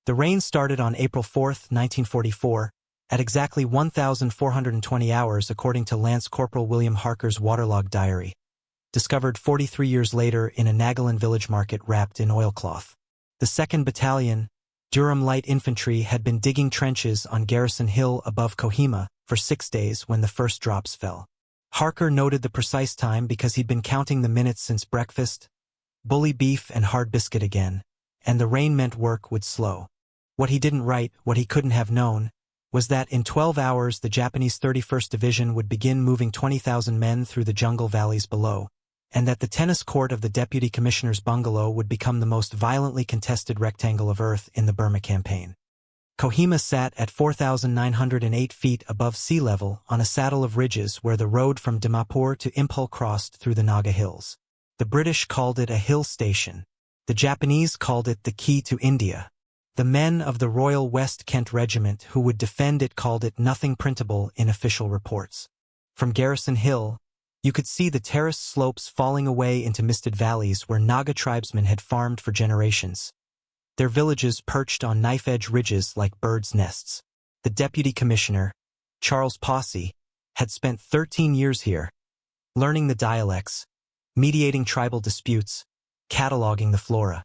The rain started on April 4, 1944, at exactly 1,420 hours according to Lance Corporal William Harker's waterlogged diary, discovered 43 years later in a Nagaland village market wrapped in oilcloth. The 2nd Battalion, Durham Light Infantry, had been digging trenches on Garrison Hill above Kohima for 6 days when the first drops fell. Harker noted the precise time because he'd been counting the minutes since breakfast, bully beef and hard biscuit again, and the rain meant work would slow. What he didn't write, what he couldn't have known, was that in 12 hours the Japanese 31st Division would begin moving 20,000 men through the jungle valleys below, and that the tennis court of the Deputy Commissioner's bungalow would become the most violently contested rectangle of earth in the Burma campaign. Kohima sat at 4,908 feet above sea level on a saddle of ridges where the road from Dimapur to Impul crossed through the Naga Hills. The British called it a hill station. The Japanese called it the key to India. The men of the Royal West Kent Regiment who would defend it called it nothing printable in official reports. From Garrison Hill, you could see the terraced slopes falling away into misted valleys where Naga tribesmen had farmed for generations, their villages perched on knife-edge ridges like birds' nests. The Deputy Commissioner, Charles Posse, had spent 13 years here, learning the dialects, mediating tribal disputes, cataloging the flora.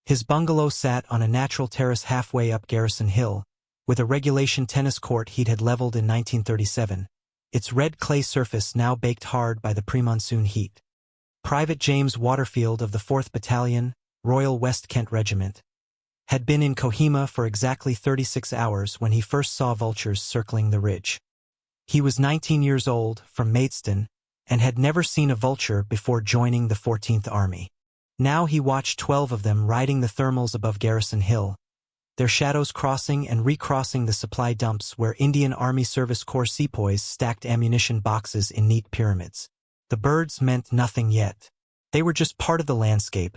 His bungalow sat on a natural terrace halfway up Garrison Hill, with a regulation tennis court he'd had leveled in 1937, its red clay surface now baked hard by the pre-monsoon heat. Private James Waterfield of the 4th Battalion, Royal West Kent Regiment, had been in Kohima for exactly 36 hours when he first saw vultures circling the ridge. He was 19 years old, from Maidstone, and had never seen a vulture before joining the 14th Army. Now he watched 12 of them riding the thermals above Garrison Hill, their shadows crossing and recrossing the supply dumps where Indian Army Service Corps sepoys stacked ammunition boxes in neat pyramids. The birds meant nothing yet. They were just part of the landscape,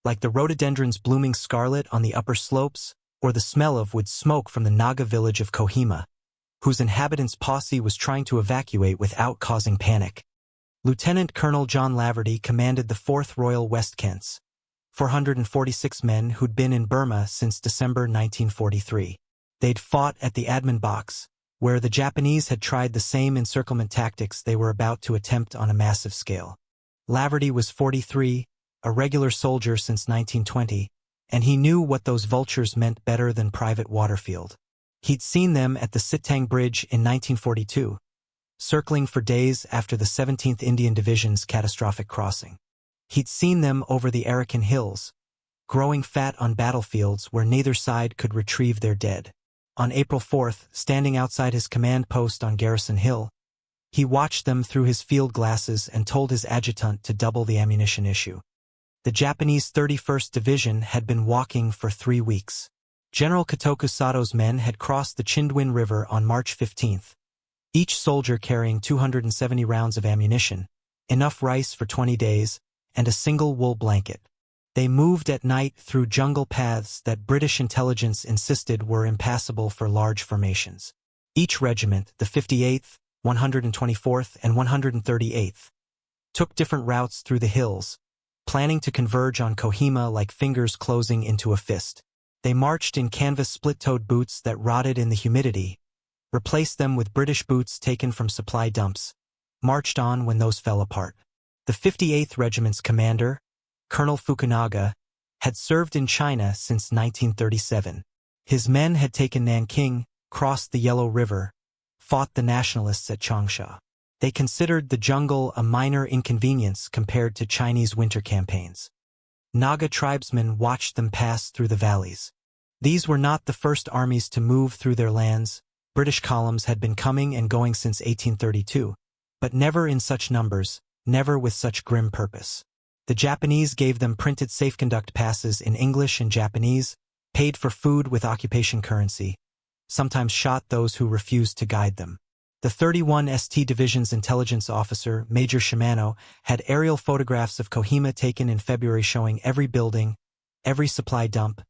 like the rhododendrons blooming scarlet on the upper slopes, or the smell of wood smoke from the Naga village of Kohima, whose inhabitants Posse was trying to evacuate without causing panic. Lieutenant Colonel John Laverty commanded the 4th Royal West Kents, 446 men who'd been in Burma since December 1943. They'd fought at the admin box, where the Japanese had tried the same encirclement tactics they were about to attempt on a massive scale. Laverty was 43, a regular soldier since 1920, and he knew what those vultures meant better than Private Waterfield. He'd seen them at the Sitang Bridge in 1942, circling for days after the 17th Indian Division's catastrophic crossing. He'd seen them over the Arakan Hills, growing fat on battlefields where neither side could retrieve their dead. On April 4th, standing outside his command post on Garrison Hill, he watched them through his field glasses and told his adjutant to double the ammunition issue. The Japanese 31st Division had been walking for 3 weeks. General Kotoku Sato's men had crossed the Chindwin River on March 15th, each soldier carrying 270 rounds of ammunition, enough rice for 20 days, and a single wool blanket. They moved at night through jungle paths that British intelligence insisted were impassable for large formations. Each regiment, the 58th, 124th, and 138th, took different routes through the hills, planning to converge on Kohima like fingers closing into a fist. They marched in canvas split-toed boots that rotted in the humidity, replaced them with British boots taken from supply dumps, marched on when those fell apart. The 58th Regiment's commander, Colonel Fukunaga, had served in China since 1937. His men had taken Nanking, crossed the Yellow River, fought the nationalists at Changsha. They considered the jungle a minor inconvenience compared to Chinese winter campaigns. Naga tribesmen watched them pass through the valleys. These were not the first armies to move through their lands. British columns had been coming and going since 1832, but never in such numbers, never with such grim purpose. The Japanese gave them printed safe-conduct passes in English and Japanese, paid for food with occupation currency, sometimes shot those who refused to guide them. The 31 St. Division's intelligence officer, Major Shimano, had aerial photographs of Kohima taken in February showing every building, every supply dump,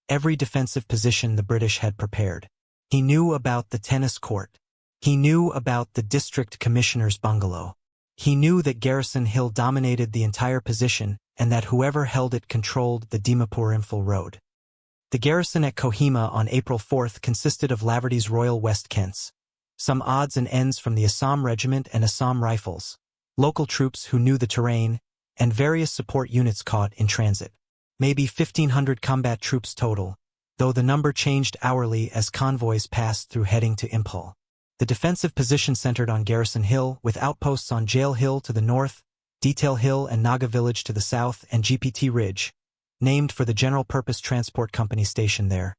every defensive position the British had prepared. He knew about the tennis court. He knew about the district commissioner's bungalow. He knew that Garrison Hill dominated the entire position and that whoever held it controlled the Dimapur-Imphal road. The garrison at Kohima on April 4th consisted of Laverty's Royal West Kents, some odds and ends from the Assam Regiment and Assam Rifles, local troops who knew the terrain, and various support units caught in transit. Maybe 1,500 combat troops total, though the number changed hourly as convoys passed through heading to Imphal. The defensive position centered on Garrison Hill, with outposts on Jail Hill to the north, Detail Hill and Naga Village to the south, and GPT Ridge, named for the General-Purpose Transport Company station there,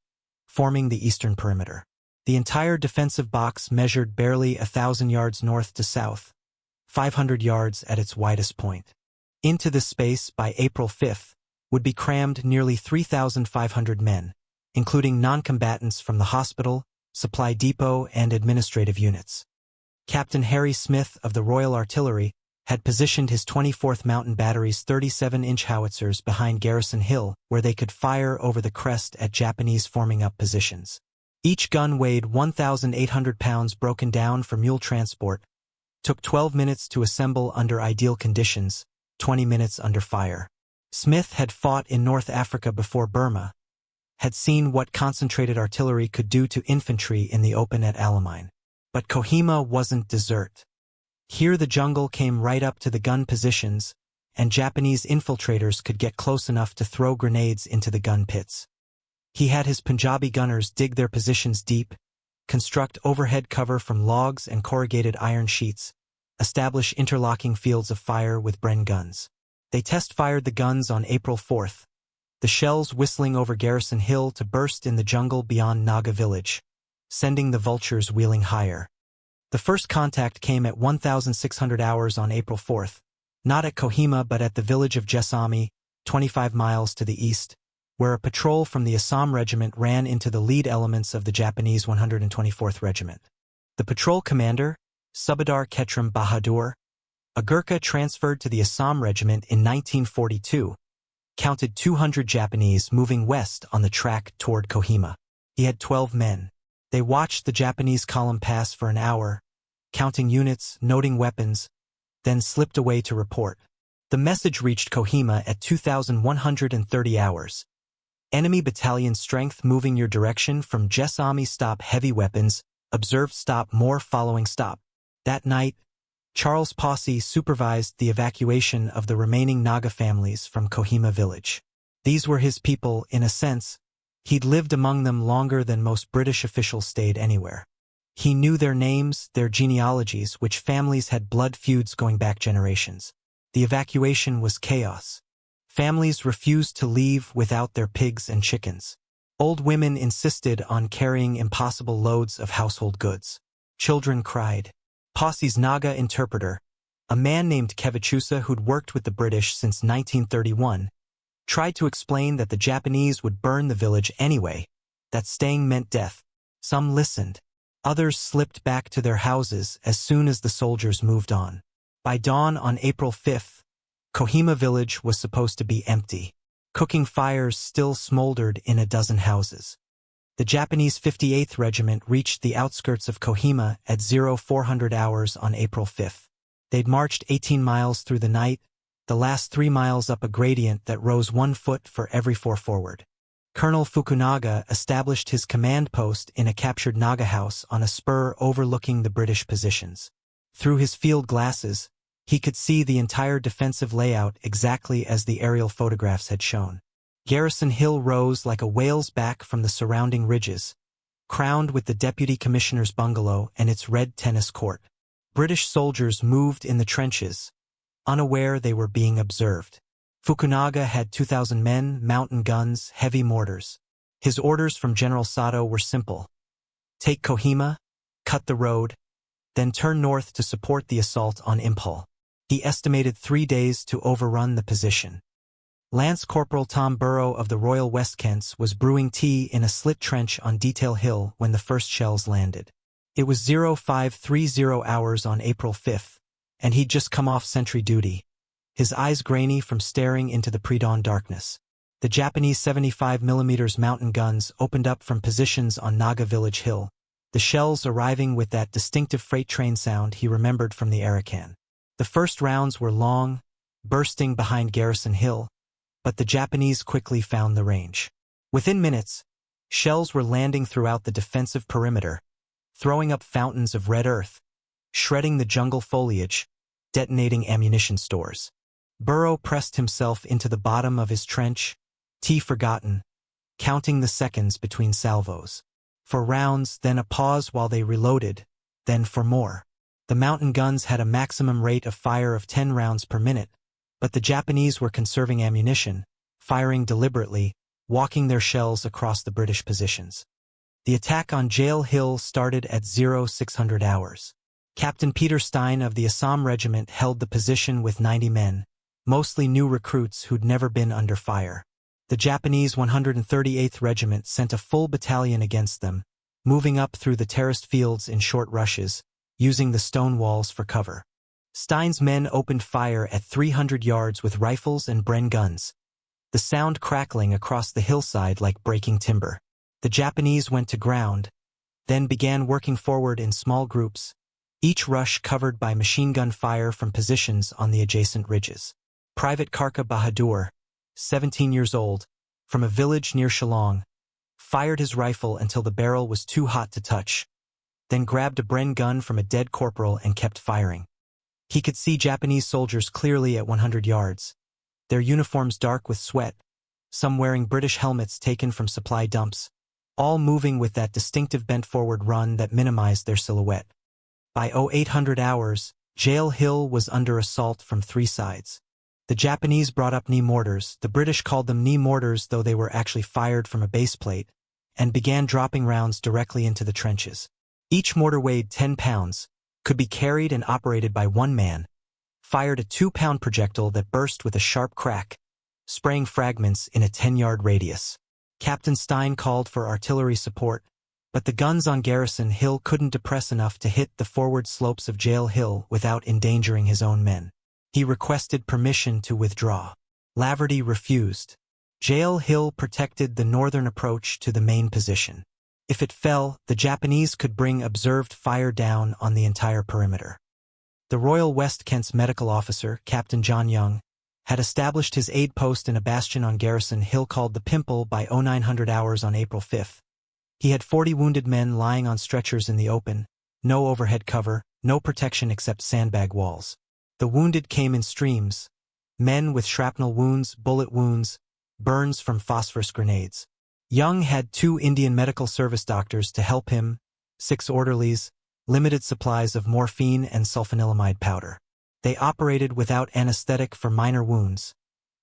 forming the eastern perimeter. The entire defensive box measured barely 1,000 yards north to south, 500 yards at its widest point. Into this space, by April 5th, would be crammed nearly 3,500 men, including non-combatants from the hospital, supply depot, and administrative units. Captain Harry Smith of the Royal Artillery had positioned his 24th Mountain Battery's 37-inch howitzers behind Garrison Hill, where they could fire over the crest at Japanese forming-up positions. Each gun weighed 1,800 pounds, broken down for mule transport, took 12 minutes to assemble under ideal conditions, 20 minutes under fire. Smith had fought in North Africa before Burma, had seen what concentrated artillery could do to infantry in the open at Alamein. But Kohima wasn't desert. Here the jungle came right up to the gun positions, and Japanese infiltrators could get close enough to throw grenades into the gun pits. He had his Punjabi gunners dig their positions deep, construct overhead cover from logs and corrugated iron sheets, establish interlocking fields of fire with Bren guns. They test-fired the guns on April 4th, the shells whistling over Garrison Hill to burst in the jungle beyond Naga Village, sending the Vultures wheeling higher. The first contact came at 1,600 hours on April 4th, not at Kohima but at the village of Jesami, 25 miles to the east, where a patrol from the Assam Regiment ran into the lead elements of the Japanese 124th Regiment. The patrol commander, Subadar Ketram Bahadur, a Gurkha transferred to the Assam Regiment in 1942, counted 200 Japanese moving west on the track toward Kohima. He had 12 men. They watched the Japanese column pass for an hour, counting units, noting weapons, then slipped away to report. The message reached Kohima at 2,130 hours. Enemy battalion strength moving your direction from Jesami, stop heavy weapons, observed stop more following stop. That night, Charles Posse supervised the evacuation of the remaining Naga families from Kohima village. These were his people, in a sense. He'd lived among them longer than most British officials stayed anywhere. He knew their names, their genealogies, which families had blood feuds going back generations. The evacuation was chaos. Families refused to leave without their pigs and chickens. Old women insisted on carrying impossible loads of household goods. Children cried. Posse's Naga interpreter, a man named Kevichusa who'd worked with the British since 1931, tried to explain that the Japanese would burn the village anyway, that staying meant death. Some listened. Others slipped back to their houses as soon as the soldiers moved on. By dawn on April 5th, Kohima village was supposed to be empty. Cooking fires still smoldered in a dozen houses. The Japanese 58th Regiment reached the outskirts of Kohima at 0400 hours on April 5th. They'd marched 18 miles through the night, the last 3 miles up a gradient that rose 1 foot for every 4 forward. Colonel Fukunaga established his command post in a captured Naga house on a spur overlooking the British positions. Through his field glasses, he could see the entire defensive layout exactly as the aerial photographs had shown. Garrison Hill rose like a whale's back from the surrounding ridges, crowned with the Deputy Commissioner's bungalow and its red tennis court. British soldiers moved in the trenches, unaware they were being observed. Fukunaga had 2,000 men, mountain guns, heavy mortars. His orders from General Sato were simple. Take Kohima, cut the road, then turn north to support the assault on Imphal. He estimated 3 days to overrun the position. Lance Corporal Tom Burrow of the Royal West Kents was brewing tea in a slit trench on Detail Hill when the first shells landed. It was 0530 hours on April 5th, and he'd just come off sentry duty, his eyes grainy from staring into the pre-dawn darkness. The Japanese 75mm mountain guns opened up from positions on Naga Village Hill, the shells arriving with that distinctive freight train sound he remembered from the Arakan. The first rounds were long, bursting behind Garrison Hill, but the Japanese quickly found the range. Within minutes, shells were landing throughout the defensive perimeter, throwing up fountains of red earth, shredding the jungle foliage, detonating ammunition stores. Burrow pressed himself into the bottom of his trench, tea forgotten, counting the seconds between salvos. For rounds, then a pause while they reloaded, then for more. The mountain guns had a maximum rate of fire of 10 rounds per minute, but the Japanese were conserving ammunition, firing deliberately, walking their shells across the British positions. The attack on Jail Hill started at 0600 hours. Captain Peter Stein of the Assam Regiment held the position with 90 men, mostly new recruits who'd never been under fire. The Japanese 138th Regiment sent a full battalion against them, moving up through the terraced fields in short rushes, using the stone walls for cover. Stein's men opened fire at 300 yards with rifles and Bren guns, the sound crackling across the hillside like breaking timber. The Japanese went to ground, then began working forward in small groups, each rush covered by machine gun fire from positions on the adjacent ridges. Private Karka Bahadur, 17 years old, from a village near Shillong, fired his rifle until the barrel was too hot to touch, then grabbed a Bren gun from a dead corporal and kept firing. He could see Japanese soldiers clearly at 100 yards, their uniforms dark with sweat, some wearing British helmets taken from supply dumps, all moving with that distinctive bent-forward run that minimized their silhouette. By 0800 hours, Jail Hill was under assault from 3 sides. The Japanese brought up knee mortars, the British called them knee mortars though they were actually fired from a base plate, and began dropping rounds directly into the trenches. Each mortar weighed 10 pounds, could be carried and operated by one man, fired a 2-pound projectile that burst with a sharp crack, spraying fragments in a 10-yard radius. Captain Stein called for artillery support, but the guns on Garrison Hill couldn't depress enough to hit the forward slopes of Jail Hill without endangering his own men. He requested permission to withdraw. Laverty refused. Jail Hill protected the northern approach to the main position. If it fell, the Japanese could bring observed fire down on the entire perimeter. The Royal West Kent's medical officer, Captain John Young, had established his aid post in a bastion on Garrison Hill called the Pimple by 0900 hours on April 5. He had 40 wounded men lying on stretchers in the open, no overhead cover, no protection except sandbag walls. The wounded came in streams, men with shrapnel wounds, bullet wounds, burns from phosphorus grenades. Young had 2 Indian Medical Service doctors to help him, 6 orderlies, limited supplies of morphine and sulfanilamide powder. They operated without anesthetic for minor wounds,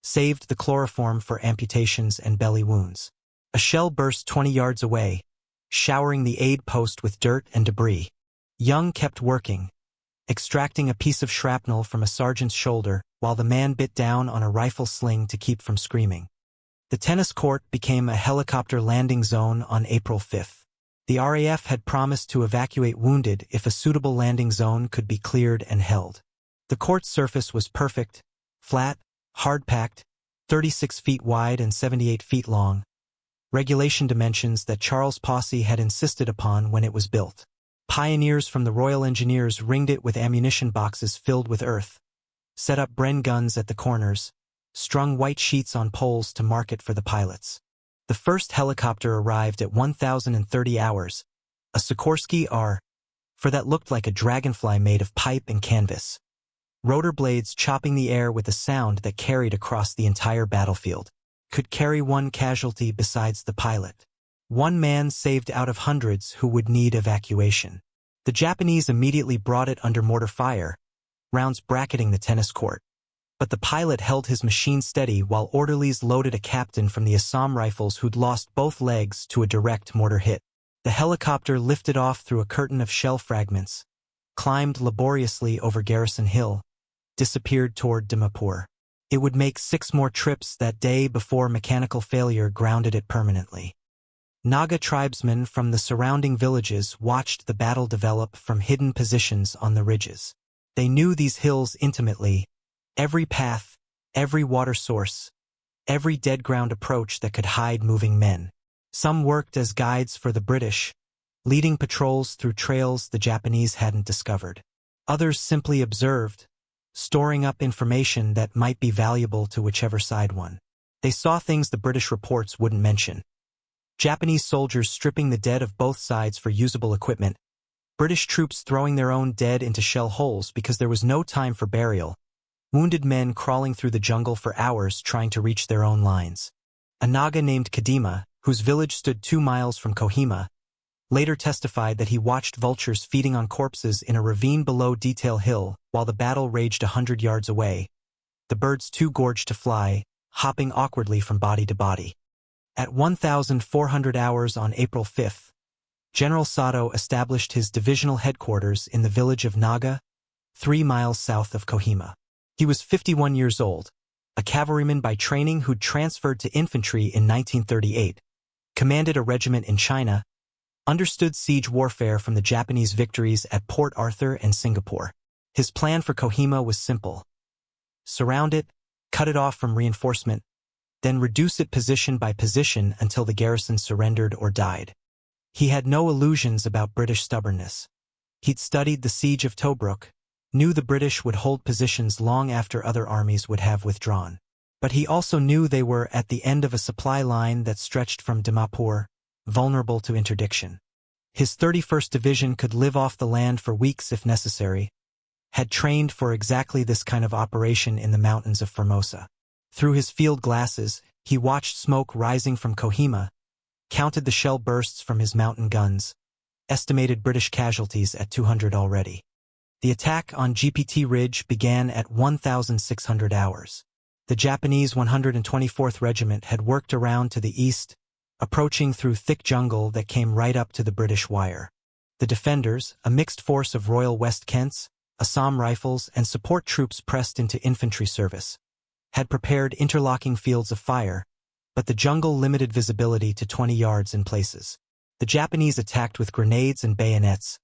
saved the chloroform for amputations and belly wounds. A shell burst 20 yards away, showering the aid post with dirt and debris. Young kept working, extracting a piece of shrapnel from a sergeant's shoulder while the man bit down on a rifle sling to keep from screaming. The tennis court became a helicopter landing zone on April 5. The RAF had promised to evacuate wounded if a suitable landing zone could be cleared and held. The court's surface was perfect, flat, hard-packed, 36 feet wide and 78 feet long, regulation dimensions that Charles Posse had insisted upon when it was built. Pioneers from the Royal Engineers ringed it with ammunition boxes filled with earth, set up Bren guns at the corners, strung white sheets on poles to mark it for the pilots. The first helicopter arrived at 1030 hours, a Sikorsky R, for that looked like a dragonfly made of pipe and canvas. Rotor blades chopping the air with a sound that carried across the entire battlefield. Could carry 1 casualty besides the pilot. 1 man saved out of hundreds who would need evacuation. The Japanese immediately brought it under mortar fire, rounds bracketing the tennis court. But the pilot held his machine steady while orderlies loaded a captain from the Assam Rifles who'd lost both legs to a direct mortar hit. The helicopter lifted off through a curtain of shell fragments, climbed laboriously over Garrison Hill, disappeared toward Dimapur. It would make 6 more trips that day before mechanical failure grounded it permanently. Naga tribesmen from the surrounding villages watched the battle develop from hidden positions on the ridges. They knew these hills intimately, every path, every water source, every dead ground approach that could hide moving men. Some worked as guides for the British, leading patrols through trails the Japanese hadn't discovered. Others simply observed, storing up information that might be valuable to whichever side won. They saw things the British reports wouldn't mention. Japanese soldiers stripping the dead of both sides for usable equipment, British troops throwing their own dead into shell holes because there was no time for burial, wounded men crawling through the jungle for hours trying to reach their own lines. A Naga named Kohima, whose village stood 2 miles from Kohima, later testified that he watched vultures feeding on corpses in a ravine below Detail Hill while the battle raged 100 yards away, the birds too gorged to fly, hopping awkwardly from body to body. At 1,400 hours on April 5, General Sato established his divisional headquarters in the village of Naga, 3 miles south of Kohima. He was 51 years old, a cavalryman by training who'd transferred to infantry in 1938, commanded a regiment in China, understood siege warfare from the Japanese victories at Port Arthur and Singapore. His plan for Kohima was simple. Surround it, cut it off from reinforcement, then reduce it position by position until the garrison surrendered or died. He had no illusions about British stubbornness. He'd studied the siege of Tobruk, knew the British would hold positions long after other armies would have withdrawn. But he also knew they were at the end of a supply line that stretched from Dimapur, vulnerable to interdiction. His 31st Division could live off the land for weeks if necessary, had trained for exactly this kind of operation in the mountains of Formosa. Through his field glasses, he watched smoke rising from Kohima, counted the shell bursts from his mountain guns, estimated British casualties at 200 already. The attack on GPT Ridge began at 1,600 hours. The Japanese 124th Regiment had worked around to the east, approaching through thick jungle that came right up to the British wire. The defenders, a mixed force of Royal West Kents, Assam Rifles, and support troops pressed into infantry service, had prepared interlocking fields of fire, but the jungle limited visibility to 20 yards in places. The Japanese attacked with grenades and bayonets,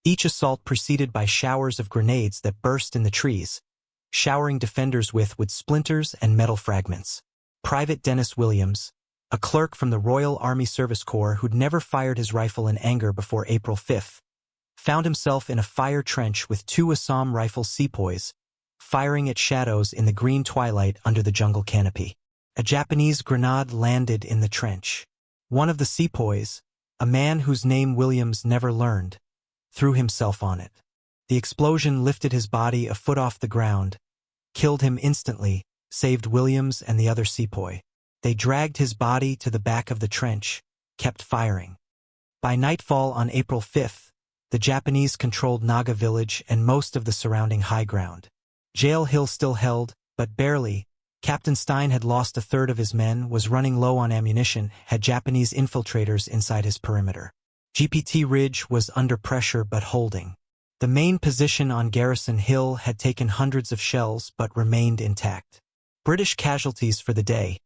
each assault preceded by showers of grenades that burst in the trees, showering defenders with splinters and metal fragments. Private Dennis Williams, a clerk from the Royal Army Service Corps who'd never fired his rifle in anger before April 5, found himself in a fire trench with 2 Assam Rifle sepoys, firing at shadows in the green twilight under the jungle canopy. A Japanese grenade landed in the trench. One of the sepoys, a man whose name Williams never learned, threw himself on it. The explosion lifted his body a foot off the ground, killed him instantly, saved Williams and the other sepoy. They dragged his body to the back of the trench, kept firing. By nightfall on April 5, the Japanese controlled Naga village and most of the surrounding high ground. Jail Hill still held, but barely. Captain Stein had lost a third of his men, was running low on ammunition, had Japanese infiltrators inside his perimeter. GPT Ridge was under pressure but holding. The main position on Garrison Hill had taken hundreds of shells but remained intact. British casualties for the day: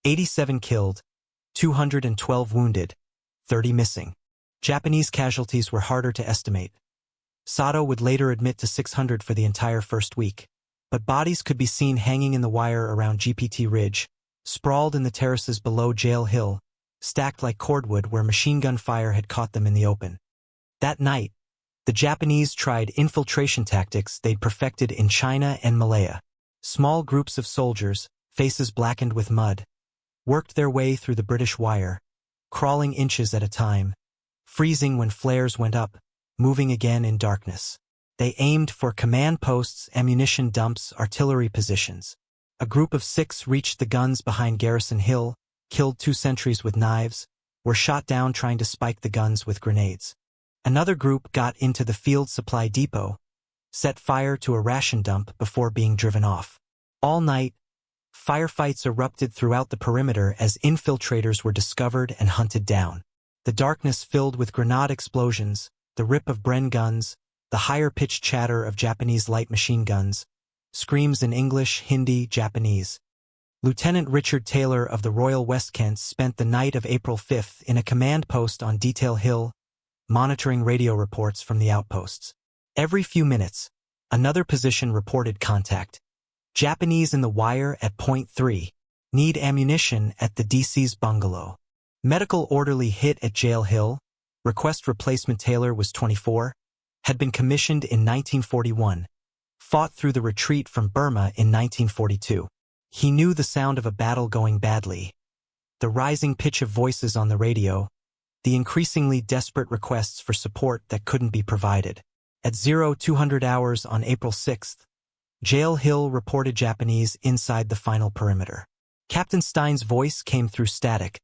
87 killed, 212 wounded, 30 missing. Japanese casualties were harder to estimate. Sato would later admit to 600 for the entire first week. But bodies could be seen hanging in the wire around GPT Ridge, sprawled in the terraces below Jail Hill, stacked like cordwood where machine gun fire had caught them in the open. That night, the Japanese tried infiltration tactics they'd perfected in China and Malaya. Small groups of soldiers, faces blackened with mud, worked their way through the British wire, crawling inches at a time, freezing when flares went up, moving again in darkness. They aimed for command posts, ammunition dumps, artillery positions. A group of 6 reached the guns behind Garrison Hill, killed 2 sentries with knives, were shot down trying to spike the guns with grenades. Another group got into the field supply depot, set fire to a ration dump before being driven off. All night, firefights erupted throughout the perimeter as infiltrators were discovered and hunted down. The darkness filled with grenade explosions, the rip of Bren guns, the higher-pitched chatter of Japanese light machine guns, screams in English, Hindi, Japanese. Lieutenant Richard Taylor of the Royal West Kents spent the night of April 5 in a command post on Detail Hill, monitoring radio reports from the outposts. Every few minutes, another position reported contact. Japanese in the wire at point 3. Need ammunition at the DC's bungalow. Medical orderly hit at Jail Hill. Request replacement Taylor was 24. Had been commissioned in 1941, fought through the retreat from Burma in 1942. He knew the sound of a battle going badly. the rising pitch of voices on the radio, the increasingly desperate requests for support that couldn't be provided. At 0200 hours on April 6th, Garrison Hill reported Japanese inside the final perimeter. Captain Stein's voice came through static.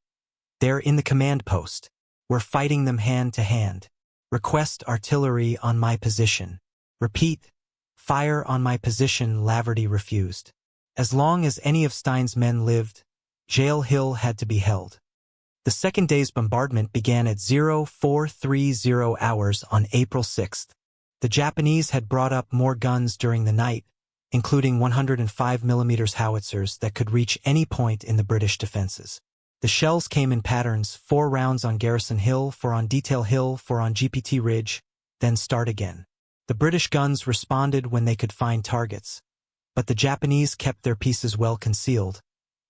"They're in the command post. We're fighting them hand to hand. Request artillery on my position. Repeat, fire on my position." Laverty refused. As long as any of Stein's men lived, Garrison Hill had to be held. The second day's bombardment began at 0430 hours on April 6th. The Japanese had brought up more guns during the night, including 105mm howitzers that could reach any point in the British defenses. The shells came in patterns: 4 rounds on Garrison Hill, 4 on Detail Hill, 4 on GPT Ridge, then start again. The British guns responded when they could find targets, but the Japanese kept their pieces well concealed,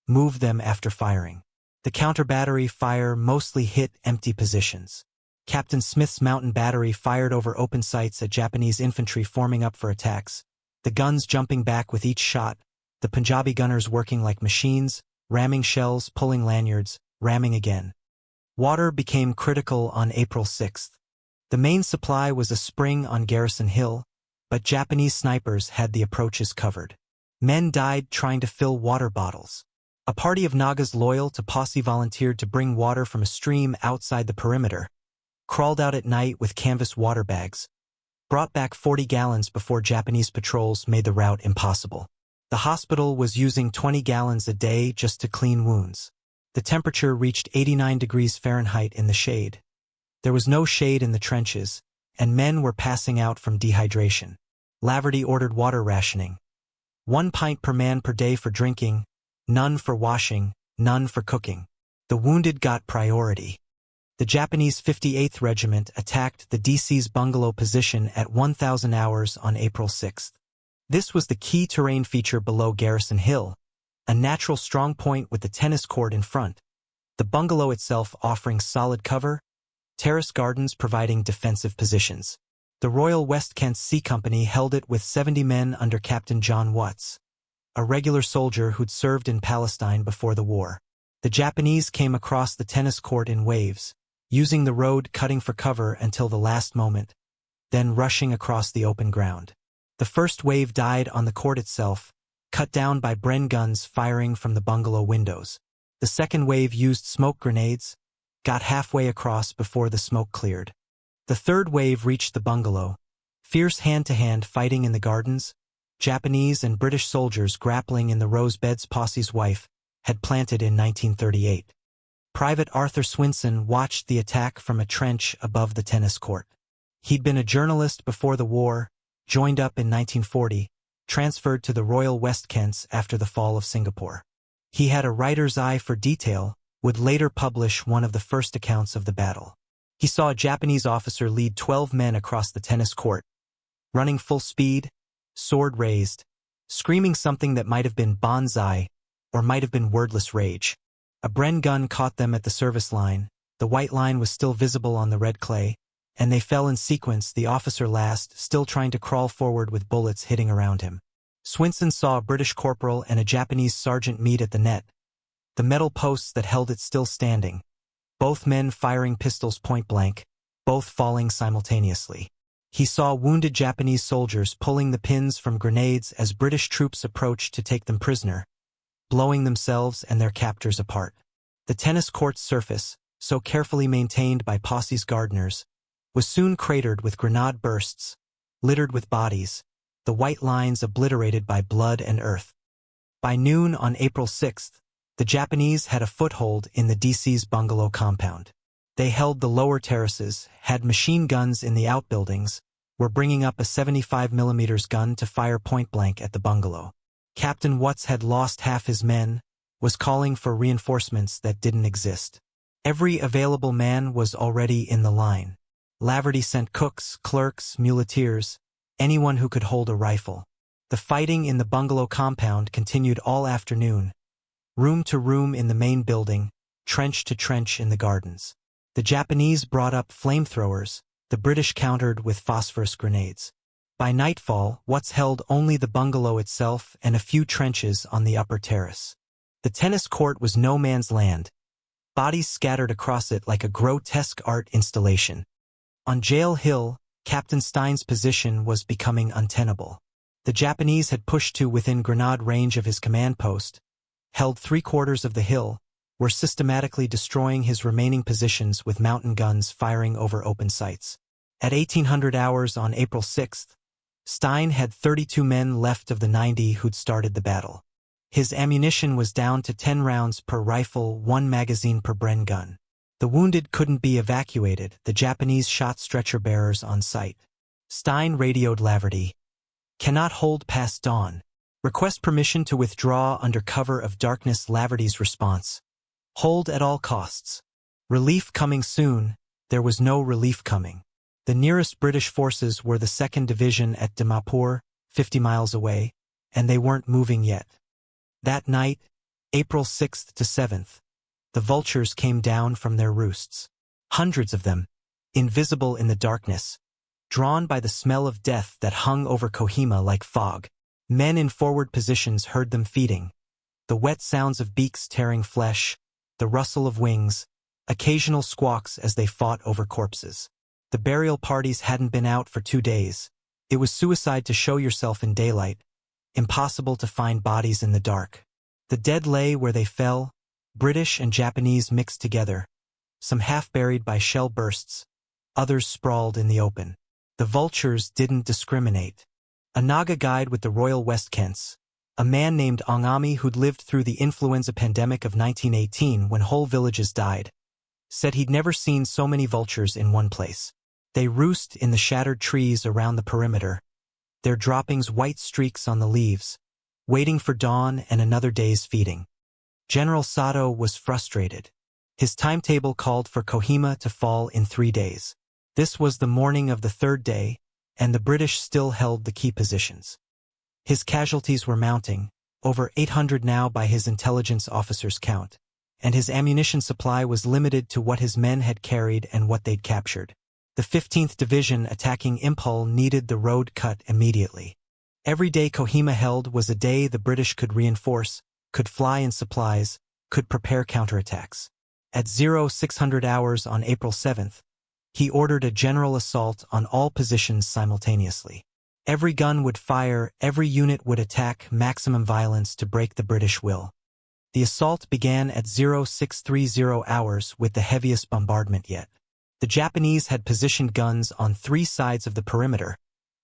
moved them after firing. The counter-battery fire mostly hit empty positions. Captain Smith's mountain battery fired over open sights at Japanese infantry forming up for attacks, the guns jumping back with each shot, the Punjabi gunners working like machines, ramming shells, pulling lanyards, ramming again. Water became critical on April 6th. The main supply was a spring on Garrison Hill, but Japanese snipers had the approaches covered. Men died trying to fill water bottles. A party of Nagas loyal to Posse volunteered to bring water from a stream outside the perimeter, crawled out at night with canvas water bags, brought back 40 gallons before Japanese patrols made the route impossible. The hospital was using 20 gallons a day just to clean wounds. The temperature reached 89 degrees Fahrenheit in the shade. There was no shade in the trenches, and men were passing out from dehydration. Laverty ordered water rationing. 1 pint per man per day for drinking, none for washing, none for cooking. The wounded got priority. The Japanese 58th Regiment attacked the DC's bungalow position at 1000 hours on April 6th. This was the key terrain feature below Garrison Hill, a natural strong point with the tennis court in front, the bungalow itself offering solid cover, terrace gardens providing defensive positions. The Royal West Kent Sea Company held it with 70 men under Captain John Watts, a regular soldier who'd served in Palestine before the war. The Japanese came across the tennis court in waves, using the road cutting for cover until the last moment, then rushing across the open ground. The first wave died on the court itself, cut down by Bren guns firing from the bungalow windows. The second wave used smoke grenades, got halfway across before the smoke cleared. The third wave reached the bungalow, fierce hand-to-hand fighting in the gardens. Japanese and British soldiers grappling in the rose beds Posse's wife had planted in 1938. Private Arthur Swinson watched the attack from a trench above the tennis court. He'd been a journalist before the war, joined up in 1940, transferred to the Royal West Kents after the fall of Singapore. He had a writer's eye for detail, would later publish one of the first accounts of the battle. He saw a Japanese officer lead 12 men across the tennis court, running full speed, sword raised, screaming something that might have been bonsai or might have been wordless rage. A Bren gun caught them at the service line, the white line was still visible on the red clay, and they fell in sequence, the officer last, still trying to crawl forward with bullets hitting around him. Swinson saw a British corporal and a Japanese sergeant meet at the net, the metal posts that held it still standing, both men firing pistols point blank, both falling simultaneously. He saw wounded Japanese soldiers pulling the pins from grenades as British troops approached to take them prisoner, blowing themselves and their captors apart. The tennis court's surface, so carefully maintained by Posse's gardeners, was soon cratered with grenade bursts, littered with bodies, the white lines obliterated by blood and earth. By noon on April 6th, the Japanese had a foothold in the DC's bungalow compound. They held the lower terraces, had machine guns in the outbuildings, were bringing up a 75mm gun to fire point-blank at the bungalow. Captain Watts had lost half his men, was calling for reinforcements that didn't exist. Every available man was already in the line. Laverty sent cooks, clerks, muleteers, anyone who could hold a rifle. The fighting in the bungalow compound continued all afternoon, room to room in the main building, trench to trench in the gardens. The Japanese brought up flamethrowers, the British countered with phosphorus grenades. By nightfall, Watts held only the bungalow itself and a few trenches on the upper terrace. The tennis court was no man's land, bodies scattered across it like a grotesque art installation. On Jail Hill, Captain Stein's position was becoming untenable. The Japanese had pushed to within grenade range of his command post, held 3/4 of the hill, were systematically destroying his remaining positions with mountain guns firing over open sights. At 1800 hours on April 6th, Stein had 32 men left of the 90 who'd started the battle. His ammunition was down to 10 rounds per rifle, 1 magazine per Bren gun. The wounded couldn't be evacuated. The Japanese shot stretcher-bearers on sight. Stein radioed Laverty. "Cannot hold past dawn. Request permission to withdraw under cover of darkness." Laverty's response: "Hold at all costs. Relief coming soon." There was no relief coming. The nearest British forces were the 2nd Division at Dimapur, 50 miles away, and they weren't moving yet. That night, April 6th to 7th, the vultures came down from their roosts. Hundreds of them, invisible in the darkness, drawn by the smell of death that hung over Kohima like fog. Men in forward positions heard them feeding. The wet sounds of beaks tearing flesh, the rustle of wings, occasional squawks as they fought over corpses. The burial parties hadn't been out for 2 days. It was suicide to show yourself in daylight, impossible to find bodies in the dark. The dead lay where they fell, British and Japanese mixed together, some half-buried by shell bursts, others sprawled in the open. The vultures didn't discriminate. A Naga guide with the Royal West Kents, a man named Ongami who'd lived through the influenza pandemic of 1918 when whole villages died, said he'd never seen so many vultures in one place. They roost in the shattered trees around the perimeter, their droppings white streaks on the leaves, waiting for dawn and another day's feeding. General Sato was frustrated. His timetable called for Kohima to fall in 3 days. This was the morning of the 3rd day, and the British still held the key positions. His casualties were mounting, over 800 now by his intelligence officers' count, and his ammunition supply was limited to what his men had carried and what they'd captured. The 15th Division attacking Impul needed the road cut immediately. Every day Kohima held was a day the British could reinforce, could fly in supplies, could prepare counterattacks. At 0600 hours on April 7th, he ordered a general assault on all positions simultaneously. Every gun would fire, every unit would attack, maximum violence to break the British will. The assault began at 0630 hours with the heaviest bombardment yet. The Japanese had positioned guns on 3 sides of the perimeter,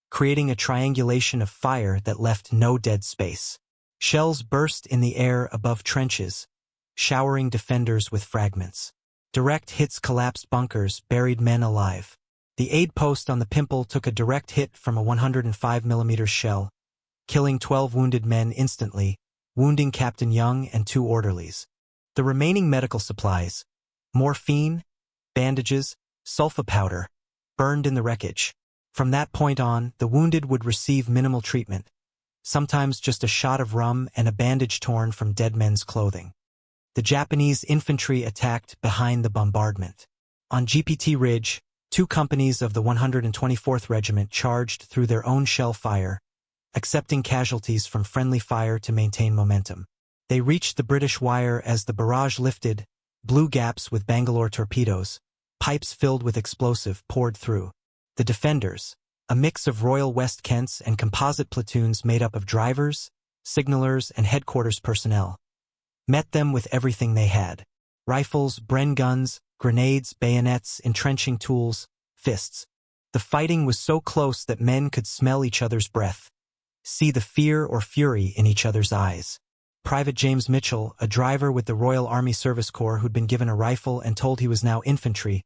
creating a triangulation of fire that left no dead space. Shells burst in the air above trenches, showering defenders with fragments. Direct hits collapsed bunkers, buried men alive. The aid post on the Pimple took a direct hit from a 105mm shell, killing 12 wounded men instantly, wounding Captain Young and 2 orderlies. The remaining medical supplies, morphine, bandages, sulfa powder, burned in the wreckage. From that point on, the wounded would receive minimal treatment, sometimes just a shot of rum and a bandage torn from dead men's clothing. The Japanese infantry attacked behind the bombardment. On GPT Ridge, 2 companies of the 124th Regiment charged through their own shell fire, accepting casualties from friendly fire to maintain momentum. They reached the British wire as the barrage lifted, blue gaps with Bangalore torpedoes, pipes filled with explosive poured through. The defenders, a mix of Royal West Kents and composite platoons made up of drivers, signalers, and headquarters personnel, met them with everything they had: rifles, Bren guns, grenades, bayonets, entrenching tools, fists. The fighting was so close that men could smell each other's breath, see the fear or fury in each other's eyes. Private James Mitchell, a driver with the Royal Army Service Corps who'd been given a rifle and told he was now infantry,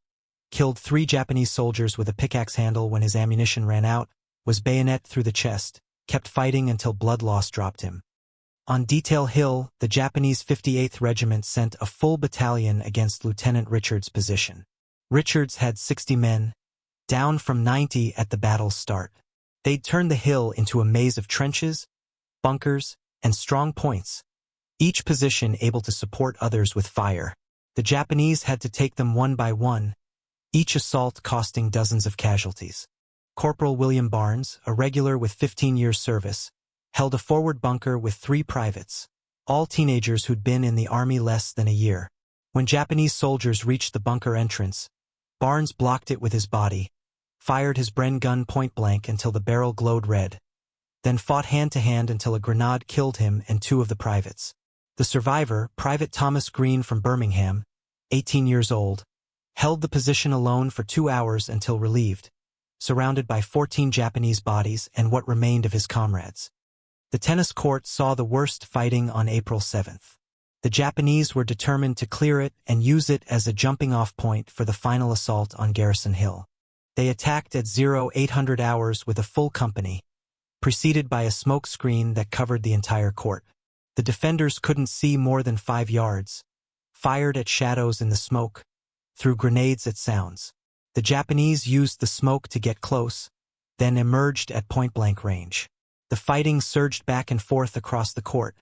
killed 3 Japanese soldiers with a pickaxe handle when his ammunition ran out, was bayonet through the chest, kept fighting until blood loss dropped him. On Detail Hill, the Japanese 58th Regiment sent a full battalion against Lieutenant Richards' position. Richards had 60 men, down from 90 at the battle's start. They'd turned the hill into a maze of trenches, bunkers, and strong points, each position able to support others with fire. The Japanese had to take them one by one, each assault costing dozens of casualties. Corporal William Barnes, a regular with 15 years' service, held a forward bunker with 3 privates, all teenagers who'd been in the army less than a year. When Japanese soldiers reached the bunker entrance, Barnes blocked it with his body, fired his Bren gun point-blank until the barrel glowed red, then fought hand-to-hand until a grenade killed him and 2 of the privates. The survivor, Private Thomas Green from Birmingham, 18 years old, held the position alone for 2 hours until relieved, surrounded by 14 Japanese bodies and what remained of his comrades. The tennis court saw the worst fighting on April 7th. The Japanese were determined to clear it and use it as a jumping-off point for the final assault on Garrison Hill. They attacked at 0800 hours with a full company, preceded by a smoke screen that covered the entire court. The defenders couldn't see more than 5 yards, fired at shadows in the smoke, threw grenades at sounds. The Japanese used the smoke to get close, then emerged at point-blank range. The fighting surged back and forth across the court,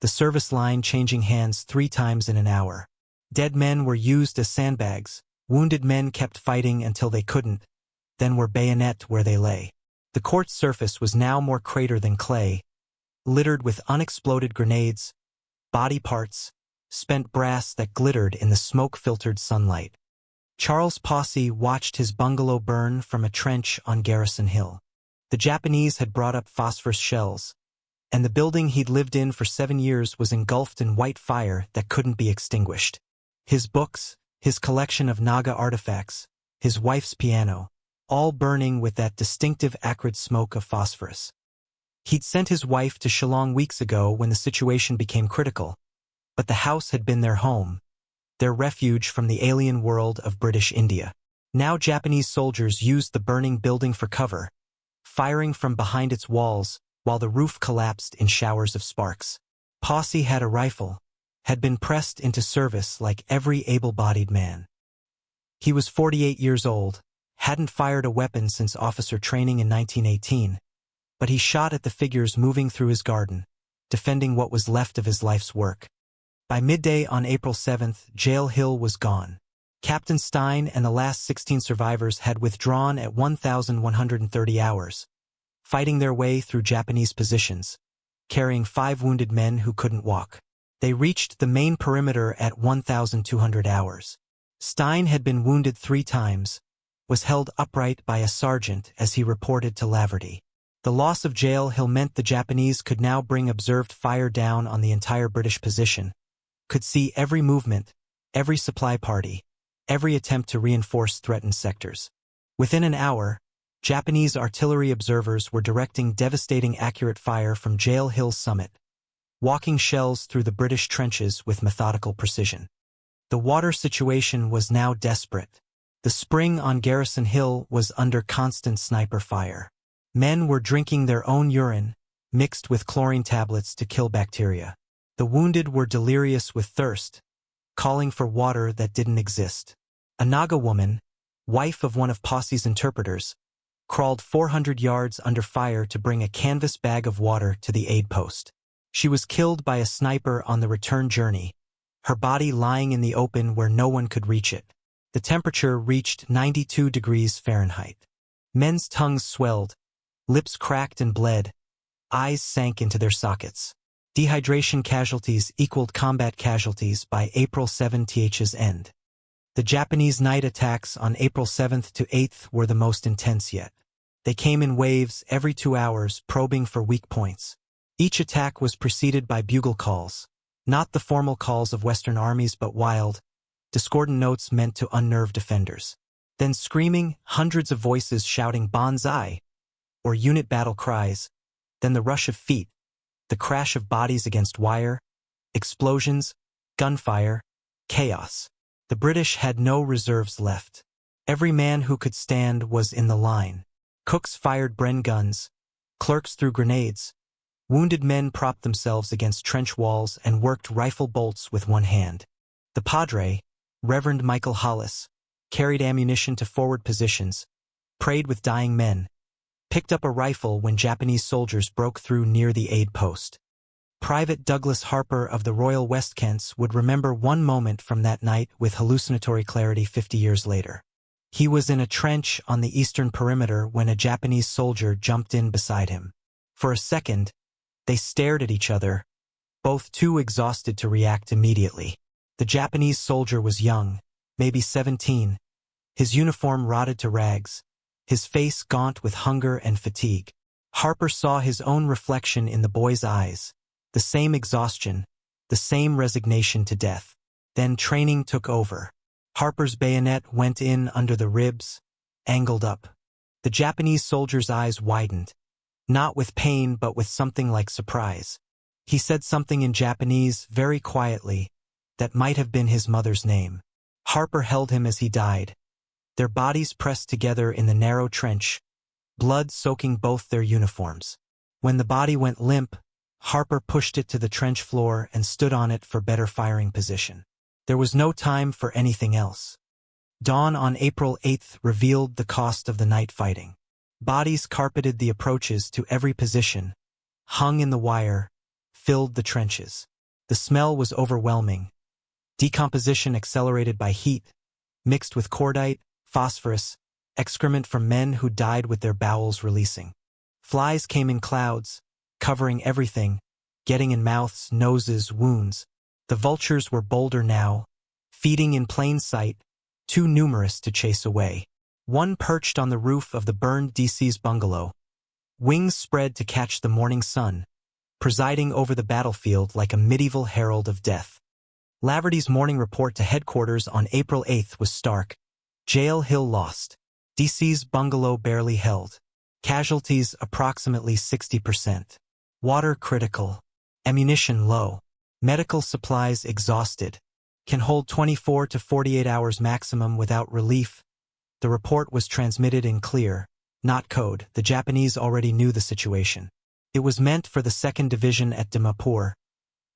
the service line changing hands 3 times in an hour. Dead men were used as sandbags, wounded men kept fighting until they couldn't, then were bayoneted where they lay. The court's surface was now more crater than clay, littered with unexploded grenades, body parts, spent brass that glittered in the smoke-filtered sunlight. Charles' posse watched his bungalow burn from a trench on Garrison Hill. The Japanese had brought up phosphorus shells, and the building he'd lived in for 7 years was engulfed in white fire that couldn't be extinguished. His books, his collection of Naga artifacts, his wife's piano, all burning with that distinctive acrid smoke of phosphorus. He'd sent his wife to Shillong weeks ago when the situation became critical, but the house had been their home, their refuge from the alien world of British India. Now Japanese soldiers used the burning building for cover, firing from behind its walls, while the roof collapsed in showers of sparks. Posse had a rifle, had been pressed into service like every able-bodied man. He was 48 years old, hadn't fired a weapon since officer training in 1918, but he shot at the figures moving through his garden, defending what was left of his life's work. By midday on April 7th, Jail Hill was gone. Captain Stein and the last 16 survivors had withdrawn at 1,130 hours, fighting their way through Japanese positions, carrying 5 wounded men who couldn't walk. They reached the main perimeter at 1,200 hours. Stein had been wounded 3 times, was held upright by a sergeant as he reported to Laverty. The loss of Jail Hill meant the Japanese could now bring observed fire down on the entire British position, could see every movement, every supply party, every attempt to reinforce threatened sectors. Within an hour, Japanese artillery observers were directing devastating accurate fire from Jail Hill's summit, walking shells through the British trenches with methodical precision. The water situation was now desperate. The spring on Garrison Hill was under constant sniper fire. Men were drinking their own urine, mixed with chlorine tablets to kill bacteria. The wounded were delirious with thirst, calling for water that didn't exist. A Naga woman, wife of one of Posse's interpreters, crawled 400 yards under fire to bring a canvas bag of water to the aid post. She was killed by a sniper on the return journey, her body lying in the open where no one could reach it. The temperature reached 92 degrees Fahrenheit. Men's tongues swelled, lips cracked and bled, eyes sank into their sockets. Dehydration casualties equaled combat casualties by April 7th's end. The Japanese night attacks on April 7th to 8th were the most intense yet. They came in waves every 2 hours, probing for weak points. Each attack was preceded by bugle calls, not the formal calls of Western armies but wild, discordant notes meant to unnerve defenders. Then screaming, hundreds of voices shouting "Banzai!" or unit battle cries, then the rush of feet, the crash of bodies against wire, explosions, gunfire, chaos. The British had no reserves left. Every man who could stand was in the line. Cooks fired Bren guns, clerks threw grenades, wounded men propped themselves against trench walls and worked rifle bolts with one hand. The Padre, Reverend Michael Hollis, carried ammunition to forward positions, prayed with dying men, picked up a rifle when Japanese soldiers broke through near the aid post. Private Douglas Harper of the Royal West Kents would remember one moment from that night with hallucinatory clarity 50 years later. He was in a trench on the eastern perimeter when a Japanese soldier jumped in beside him. For a second, they stared at each other, both too exhausted to react immediately. The Japanese soldier was young, maybe 17. His uniform rotted to rags, his face gaunt with hunger and fatigue. Harper saw his own reflection in the boy's eyes, the same exhaustion, the same resignation to death. Then training took over. Harper's bayonet went in under the ribs, angled up. The Japanese soldier's eyes widened, not with pain but with something like surprise. He said something in Japanese very quietly that might have been his mother's name. Harper held him as he died, their bodies pressed together in the narrow trench, blood soaking both their uniforms. When the body went limp, Harper pushed it to the trench floor and stood on it for better firing position. There was no time for anything else. Dawn on April 8th revealed the cost of the night fighting. Bodies carpeted the approaches to every position, hung in the wire, filled the trenches. The smell was overwhelming. Decomposition accelerated by heat, mixed with cordite, phosphorus, excrement from men who died with their bowels releasing. Flies came in clouds, covering everything, getting in mouths, noses, wounds. The vultures were bolder now, feeding in plain sight, too numerous to chase away. One perched on the roof of the burned DC's bungalow, wings spread to catch the morning sun, presiding over the battlefield like a medieval herald of death. Laverty's morning report to headquarters on April 8th was stark. Jail Hill lost. DC's bungalow barely held. Casualties approximately 60%. Water critical. Ammunition low. Medical supplies exhausted. Can hold 24 to 48 hours maximum without relief. The report was transmitted in clear, not code. The Japanese already knew the situation. It was meant for the 2nd Division at Dimapur,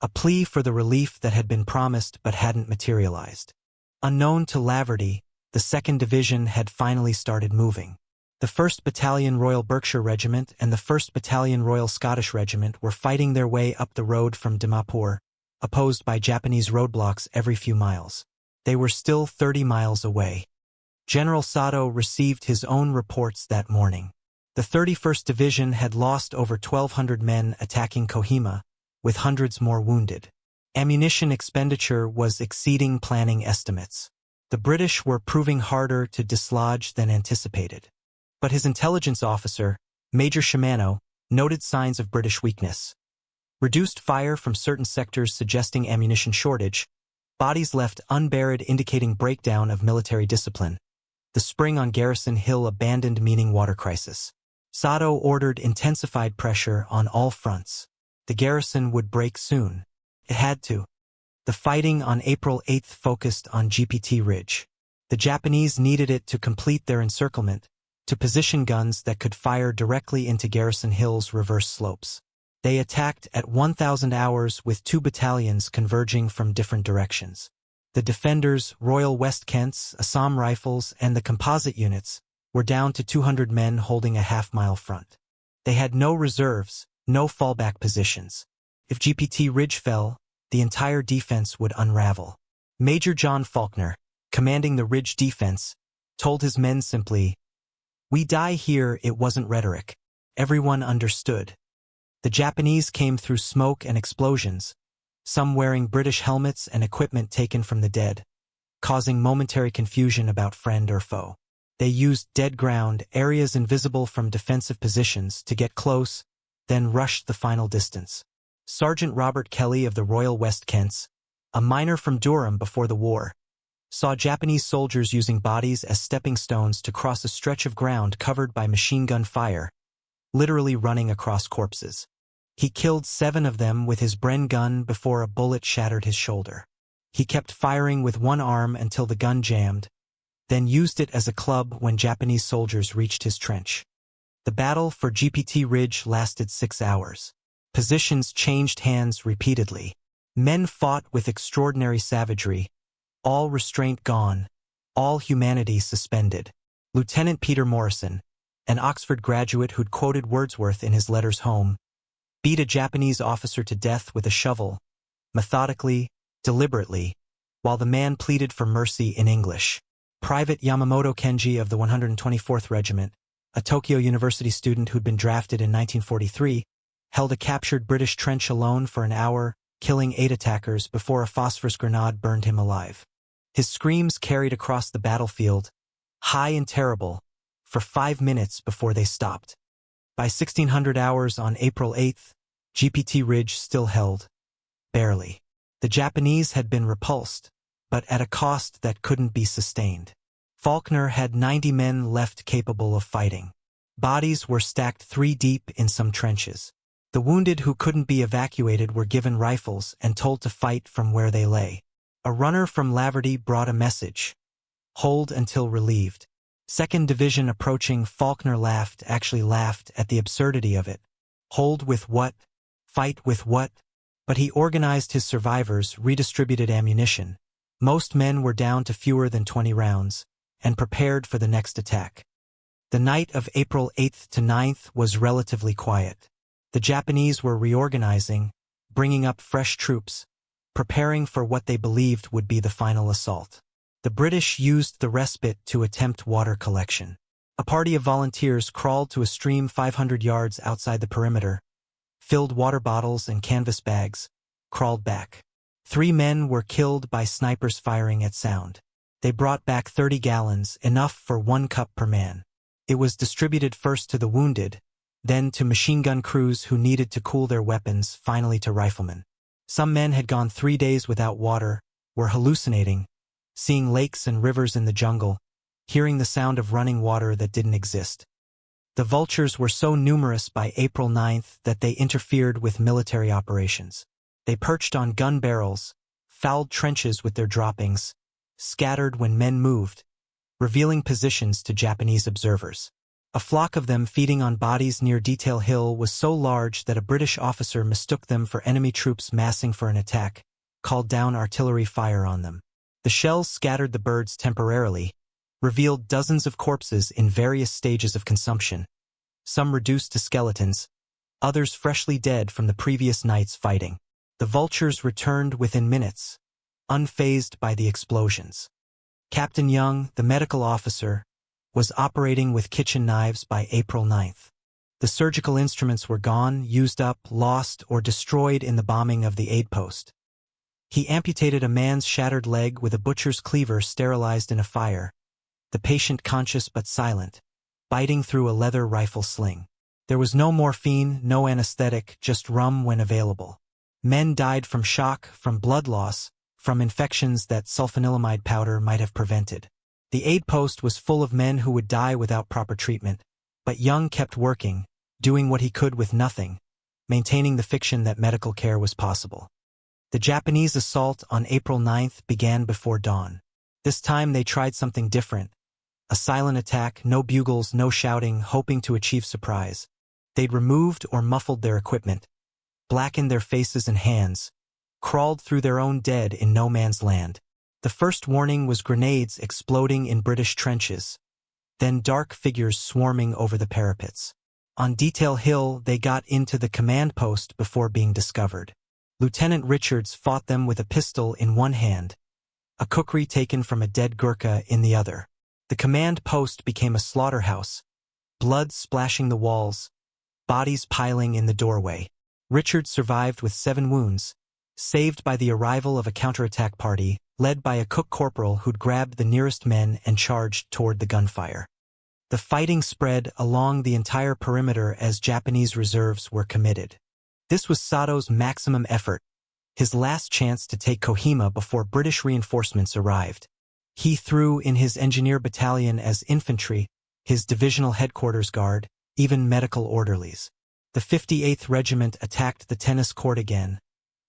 a plea for the relief that had been promised but hadn't materialized. Unknown to Laverty, the 2nd Division had finally started moving. The 1st Battalion Royal Berkshire Regiment and the 1st Battalion Royal Scottish Regiment were fighting their way up the road from Dimapur, opposed by Japanese roadblocks every few miles. They were still 30 miles away. General Sato received his own reports that morning. The 31st Division had lost over 1,200 men attacking Kohima, with hundreds more wounded. Ammunition expenditure was exceeding planning estimates. The British were proving harder to dislodge than anticipated. But his intelligence officer, Major Shimano, noted signs of British weakness. Reduced fire from certain sectors suggesting ammunition shortage, bodies left unburied indicating breakdown of military discipline. The spring on Garrison Hill abandoned meaning water crisis. Sato ordered intensified pressure on all fronts. The garrison would break soon. It had to. The fighting on April 8th focused on GPT Ridge. The Japanese needed it to complete their encirclement, to position guns that could fire directly into Garrison Hill's reverse slopes. They attacked at 1,000 hours with 2 battalions converging from different directions. The defenders, Royal West Kents, Assam Rifles, and the composite units, were down to 200 men holding a half-mile front. They had no reserves, no fallback positions. If GPT Ridge fell, the entire defense would unravel. Major John Faulkner, commanding the Ridge defense, told his men simply, "We die here." It wasn't rhetoric. Everyone understood. The Japanese came through smoke and explosions, some wearing British helmets and equipment taken from the dead, causing momentary confusion about friend or foe. They used dead ground, areas invisible from defensive positions, to get close, then rushed the final distance. Sergeant Robert Kelly of the Royal West Kents, a miner from Durham before the war, saw Japanese soldiers using bodies as stepping stones to cross a stretch of ground covered by machine gun fire, literally running across corpses. He killed 7 of them with his Bren gun before a bullet shattered his shoulder. He kept firing with one arm until the gun jammed, then used it as a club when Japanese soldiers reached his trench. The battle for GPT Ridge lasted 6 hours. Positions changed hands repeatedly. Men fought with extraordinary savagery, all restraint gone, all humanity suspended. Lieutenant Peter Morrison, an Oxford graduate who'd quoted Wordsworth in his letters home, beat a Japanese officer to death with a shovel, methodically, deliberately, while the man pleaded for mercy in English. Private Yamamoto Kenji of the 124th Regiment, a Tokyo University student who'd been drafted in 1943, held a captured British trench alone for an hour, killing 8 attackers before a phosphorus grenade burned him alive. His screams carried across the battlefield, high and terrible, for 5 minutes before they stopped. By 1600 hours on April 8th, GPT Ridge still held. Barely. The Japanese had been repulsed, but at a cost that couldn't be sustained. Faulkner had 90 men left capable of fighting. Bodies were stacked 3 deep in some trenches. The wounded who couldn't be evacuated were given rifles and told to fight from where they lay. A runner from Laverty brought a message. Hold until relieved. 2nd Division approaching. Faulkner laughed at the absurdity of it. Hold with what? Fight with what? But he organized his survivors, redistributed ammunition. Most men were down to fewer than 20 rounds, and prepared for the next attack. The night of April 8th to 9th was relatively quiet. The Japanese were reorganizing, bringing up fresh troops, preparing for what they believed would be the final assault. The British used the respite to attempt water collection. A party of volunteers crawled to a stream 500 yards outside the perimeter, filled water bottles and canvas bags, crawled back. 3 men were killed by snipers firing at sound. They brought back 30 gallons, enough for 1 cup per man. It was distributed first to the wounded, then to machine gun crews who needed to cool their weapons, finally to riflemen. Some men had gone 3 days without water, were hallucinating, seeing lakes and rivers in the jungle, hearing the sound of running water that didn't exist. The Vultures were so numerous by April 9th that they interfered with military operations. They perched on gun barrels, fouled trenches with their droppings, scattered when men moved, revealing positions to Japanese observers. A flock of them feeding on bodies near Detail Hill was so large that a British officer mistook them for enemy troops massing for an attack, called down artillery fire on them. The shells scattered the birds temporarily, revealed dozens of corpses in various stages of consumption, some reduced to skeletons, others freshly dead from the previous night's fighting. The Vultures returned within minutes, unfazed by the explosions. Captain Young, the medical officer, was operating with kitchen knives by April 9th. The surgical instruments were gone, used up, lost, or destroyed in the bombing of the aid post. He amputated a man's shattered leg with a butcher's cleaver sterilized in a fire, the patient conscious but silent, biting through a leather rifle sling. There was no morphine, no anesthetic, just rum when available. Men died from shock, from blood loss, from infections that sulfanilamide powder might have prevented. The aid post was full of men who would die without proper treatment, but Young kept working, doing what he could with nothing, maintaining the fiction that medical care was possible. The Japanese assault on April 9th began before dawn. This time they tried something different. A silent attack, no bugles, no shouting, hoping to achieve surprise. They'd removed or muffled their equipment, blackened their faces and hands, crawled through their own dead in no man's land. The first warning was grenades exploding in British trenches, then dark figures swarming over the parapets. On Detail Hill, they got into the command post before being discovered. Lieutenant Richards fought them with a pistol in one hand, a kukri taken from a dead Gurkha in the other. The command post became a slaughterhouse, blood splashing the walls, bodies piling in the doorway. Richards survived with 7 wounds, saved by the arrival of a counterattack party, led by a cook corporal who'd grabbed the nearest men and charged toward the gunfire. The fighting spread along the entire perimeter as Japanese reserves were committed. This was Sato's maximum effort, his last chance to take Kohima before British reinforcements arrived. He threw in his engineer battalion as infantry, his divisional headquarters guard, even medical orderlies. The 58th Regiment attacked the tennis court again,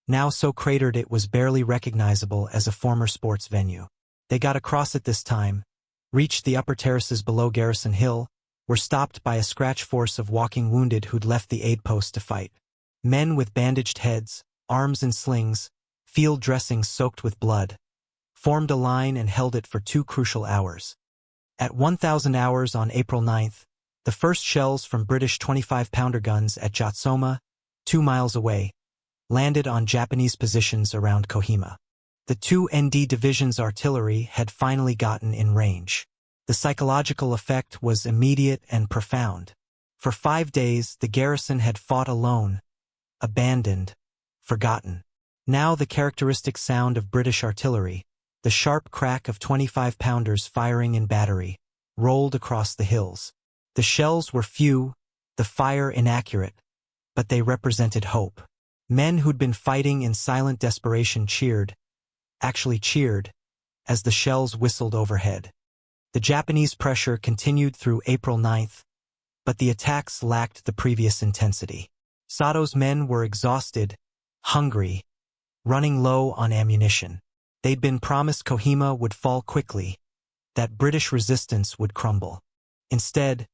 now so cratered it was barely recognizable as a former sports venue. They got across it this time, reached the upper terraces below Garrison Hill, were stopped by a scratch force of walking wounded who'd left the aid post to fight. Men with bandaged heads, arms in slings, field dressings soaked with blood, formed a line and held it for 2 crucial hours. At 1,000 hours on April 9th, the first shells from British 25-pounder guns at Jotsoma, 2 miles away, landed on Japanese positions around Kohima. The 2 ND Division's artillery had finally gotten in range. The psychological effect was immediate and profound. For 5 days, the garrison had fought alone, abandoned, forgotten. Now the characteristic sound of British artillery, the sharp crack of 25-pounders firing in battery, rolled across the hills. The shells were few, the fire inaccurate, but they represented hope. Men who'd been fighting in silent desperation actually cheered, as the shells whistled overhead. The Japanese pressure continued through April 9th, but the attacks lacked the previous intensity. Sato's men were exhausted, hungry, running low on ammunition. They'd been promised Kohima would fall quickly, that British resistance would crumble. Instead,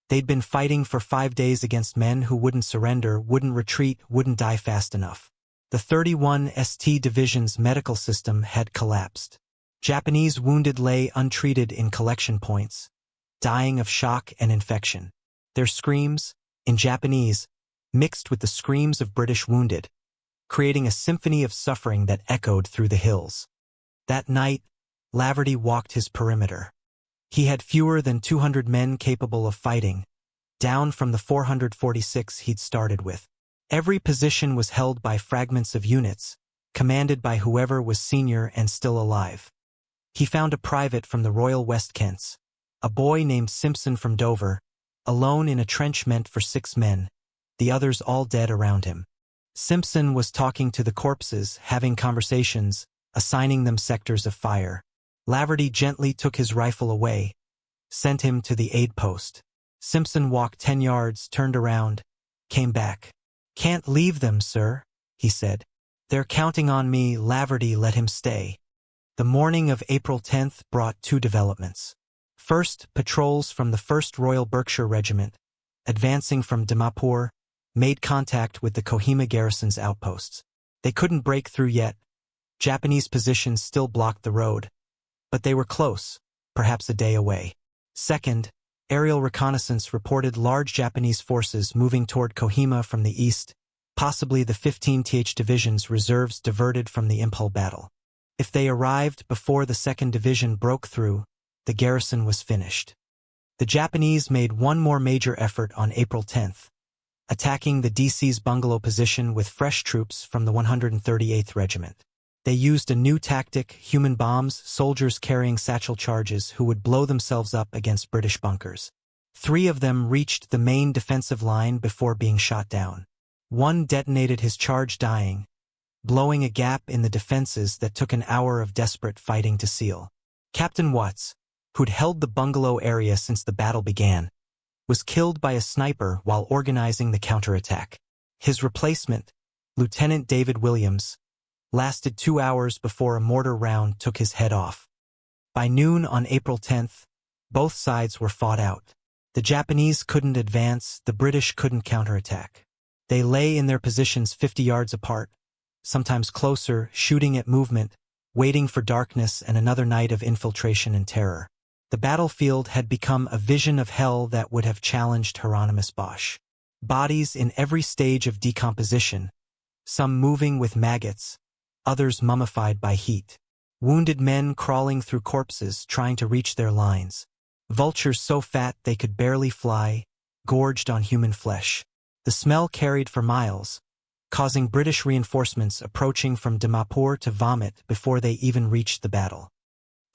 they'd been fighting for 5 days against men who wouldn't surrender, wouldn't retreat, wouldn't die fast enough. The 31 ST Division's medical system had collapsed. Japanese wounded lay untreated in collection points, dying of shock and infection. Their screams, in Japanese, mixed with the screams of British wounded, creating a symphony of suffering that echoed through the hills. That night, Laverty walked his perimeter. He had fewer than 200 men capable of fighting, down from the 446 he'd started with. Every position was held by fragments of units, commanded by whoever was senior and still alive. He found a private from the Royal West Kents, a boy named Simpson from Dover, alone in a trench meant for 6 men, the others all dead around him. Simpson was talking to the corpses, having conversations, assigning them sectors of fire. Laverty gently took his rifle away, sent him to the aid post. Simpson walked 10 yards, turned around, came back. "Can't leave them, sir," he said. "They're counting on me." Laverty let him stay. The morning of April 10th brought 2 developments. First, patrols from the 1st Royal Berkshire Regiment, advancing from Dimapur, made contact with the Kohima garrison's outposts. They couldn't break through yet. Japanese positions still blocked the road, but they were close, perhaps a day away. Second, aerial reconnaissance reported large Japanese forces moving toward Kohima from the east, possibly the 15th Division's reserves diverted from the Impel battle. If they arrived before the 2nd Division broke through, the garrison was finished. The Japanese made one more major effort on April 10th, attacking the DC's bungalow position with fresh troops from the 138th Regiment. They used a new tactic, human bombs, soldiers carrying satchel charges who would blow themselves up against British bunkers. 3 of them reached the main defensive line before being shot down. One detonated his charge dying, blowing a gap in the defenses that took an hour of desperate fighting to seal. Captain Watts, who'd held the bungalow area since the battle began, was killed by a sniper while organizing the counterattack. His replacement, Lieutenant David Williams, lasted 2 hours before a mortar round took his head off. By noon on April 10th, both sides were fought out. The Japanese couldn't advance, the British couldn't counterattack. They lay in their positions 50 yards apart, sometimes closer, shooting at movement, waiting for darkness and another night of infiltration and terror. The battlefield had become a vision of hell that would have challenged Hieronymus Bosch. Bodies in every stage of decomposition, some moving with maggots, others mummified by heat. Wounded men crawling through corpses trying to reach their lines. Vultures so fat they could barely fly, gorged on human flesh. The smell carried for miles, causing British reinforcements approaching from Dimapur to vomit before they even reached the battle.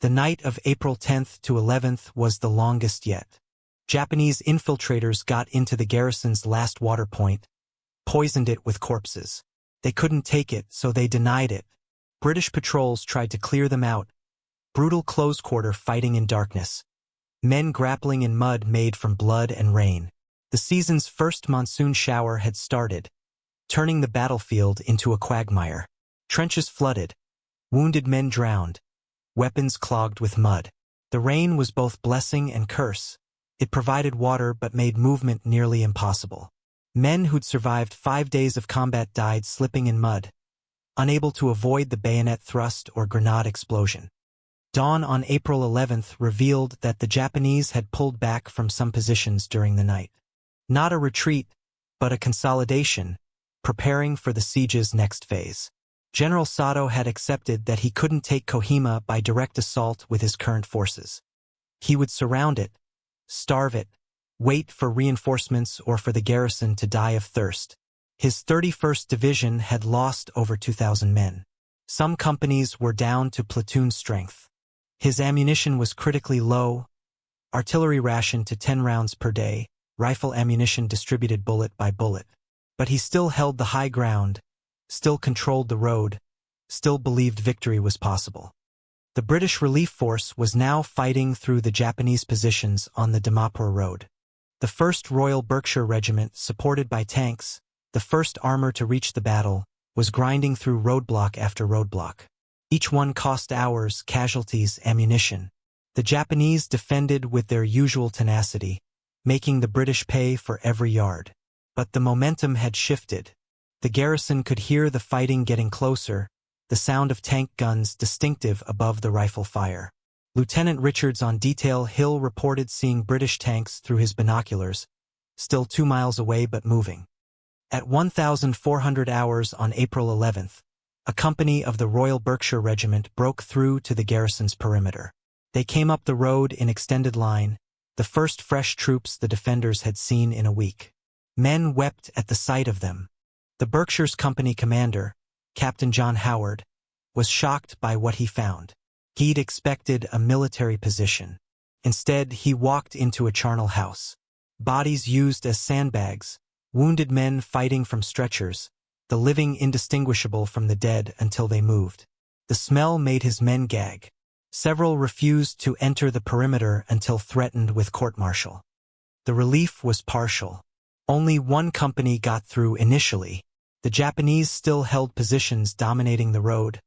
The night of April 10th to 11th was the longest yet. Japanese infiltrators got into the garrison's last water point, poisoned it with corpses. They couldn't take it, so they denied it. British patrols tried to clear them out. Brutal close-quarter fighting in darkness. Men grappling in mud made from blood and rain. The season's first monsoon shower had started, turning the battlefield into a quagmire. Trenches flooded. Wounded men drowned. Weapons clogged with mud. The rain was both blessing and curse. It provided water but made movement nearly impossible. Men who'd survived 5 days of combat died slipping in mud, unable to avoid the bayonet thrust or grenade explosion. Dawn on April 11th revealed that the Japanese had pulled back from some positions during the night. Not a retreat, but a consolidation, preparing for the siege's next phase. General Sato had accepted that he couldn't take Kohima by direct assault with his current forces. He would surround it, starve it, wait for reinforcements or for the garrison to die of thirst. His 31st Division had lost over 2,000 men. Some companies were down to platoon strength. His ammunition was critically low, artillery rationed to 10 rounds per day, rifle ammunition distributed bullet by bullet. But he still held the high ground, still controlled the road, still believed victory was possible. The British relief force was now fighting through the Japanese positions on the Dimapur Road. The 1st Royal Berkshire Regiment, supported by tanks, the first armor to reach the battle, was grinding through roadblock after roadblock. Each one cost hours, casualties, ammunition. The Japanese defended with their usual tenacity, making the British pay for every yard. But the momentum had shifted. The garrison could hear the fighting getting closer, the sound of tank guns distinctive above the rifle fire. Lieutenant Richards on Detail Hill reported seeing British tanks through his binoculars, still 2 miles away but moving. At 1,400 hours on April 11th, a company of the Royal Berkshire Regiment broke through to the garrison's perimeter. They came up the road in extended line, the first fresh troops the defenders had seen in a week. Men wept at the sight of them. The Berkshire's company commander, Captain John Howard, was shocked by what he found. He'd expected a military position. Instead, he walked into a charnel house. Bodies used as sandbags, wounded men fighting from stretchers, the living indistinguishable from the dead until they moved. The smell made his men gag. Several refused to enter the perimeter until threatened with court-martial. The relief was partial. Only one company got through initially. The Japanese still held positions dominating the road,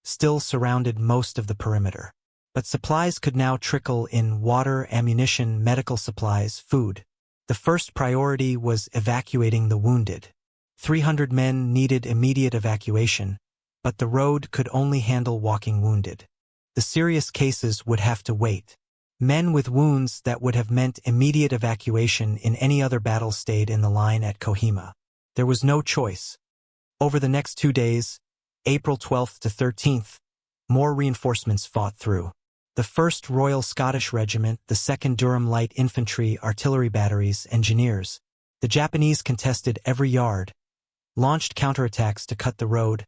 still surrounded most of the perimeter. But supplies could now trickle in: water, ammunition, medical supplies, food. The first priority was evacuating the wounded. 300 men needed immediate evacuation, but the road could only handle walking wounded. The serious cases would have to wait. Men with wounds that would have meant immediate evacuation in any other battle stayed in the line at Kohima. There was no choice. Over the next 2 days, April 12th to 13th, more reinforcements fought through. The 1st Royal Scottish Regiment, the 2nd Durham Light Infantry, artillery batteries, engineers. The Japanese contested every yard, launched counterattacks to cut the road,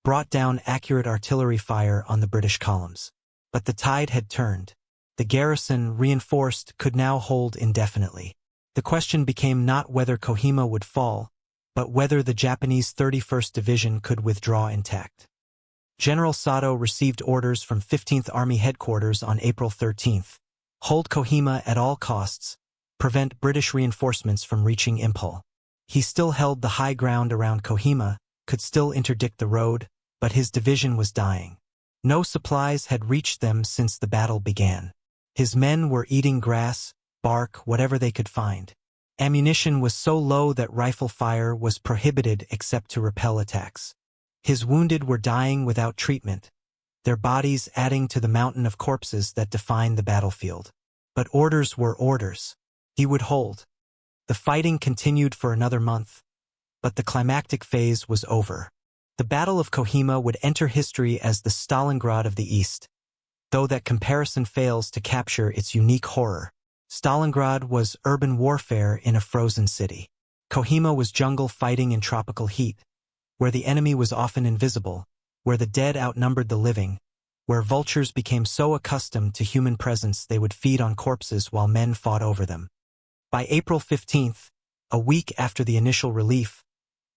brought down accurate artillery fire on the British columns. But the tide had turned. The garrison, reinforced, could now hold indefinitely. The question became not whether Kohima would fall, but whether the Japanese 31st Division could withdraw intact. General Sato received orders from 15th Army Headquarters on April 13th. Hold Kohima at all costs, prevent British reinforcements from reaching Impel. He still held the high ground around Kohima, could still interdict the road, but his division was dying. No supplies had reached them since the battle began. His men were eating grass, bark, whatever they could find. Ammunition was so low that rifle fire was prohibited except to repel attacks. His wounded were dying without treatment, their bodies adding to the mountain of corpses that defined the battlefield. But orders were orders. He would hold. The fighting continued for another month, but the climactic phase was over. The Battle of Kohima would enter history as the Stalingrad of the East, though that comparison fails to capture its unique horror. Stalingrad was urban warfare in a frozen city. Kohima was jungle fighting in tropical heat, where the enemy was often invisible, where the dead outnumbered the living, where vultures became so accustomed to human presence they would feed on corpses while men fought over them. By April 15th, a week after the initial relief,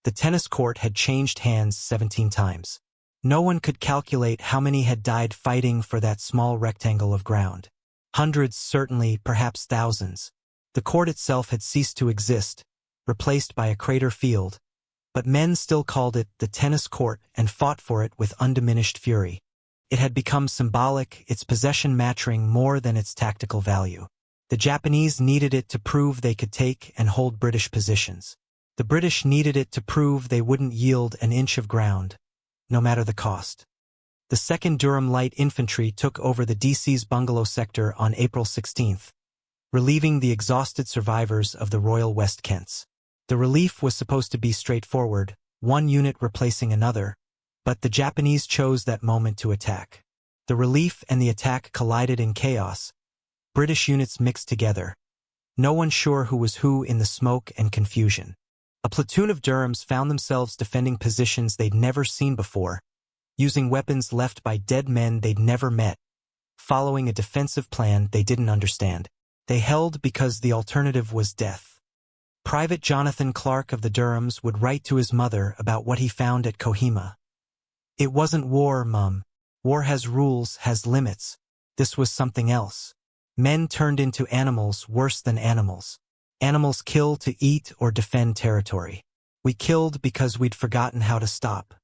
the tennis court had changed hands 17 times. No one could calculate how many had died fighting for that small rectangle of ground. Hundreds, certainly, perhaps thousands. The court itself had ceased to exist, replaced by a crater field, but men still called it the tennis court and fought for it with undiminished fury. It had become symbolic, its possession mattering more than its tactical value. The Japanese needed it to prove they could take and hold British positions. The British needed it to prove they wouldn't yield an inch of ground, no matter the cost. The 2nd Durham Light Infantry took over the DC's bungalow sector on April 16th, relieving the exhausted survivors of the Royal West Kents. The relief was supposed to be straightforward, one unit replacing another, but the Japanese chose that moment to attack. The relief and the attack collided in chaos. British units mixed together. No one sure who was who in the smoke and confusion. A platoon of Durhams found themselves defending positions they'd never seen before, using weapons left by dead men they'd never met, following a defensive plan they didn't understand. They held because the alternative was death. Private Jonathan Clark of the Durhams would write to his mother about what he found at Kohima. "It wasn't war, Mum. War has rules, has limits. This was something else. Men turned into animals worse than animals. Animals kill to eat or defend territory. We killed because we'd forgotten how to stop.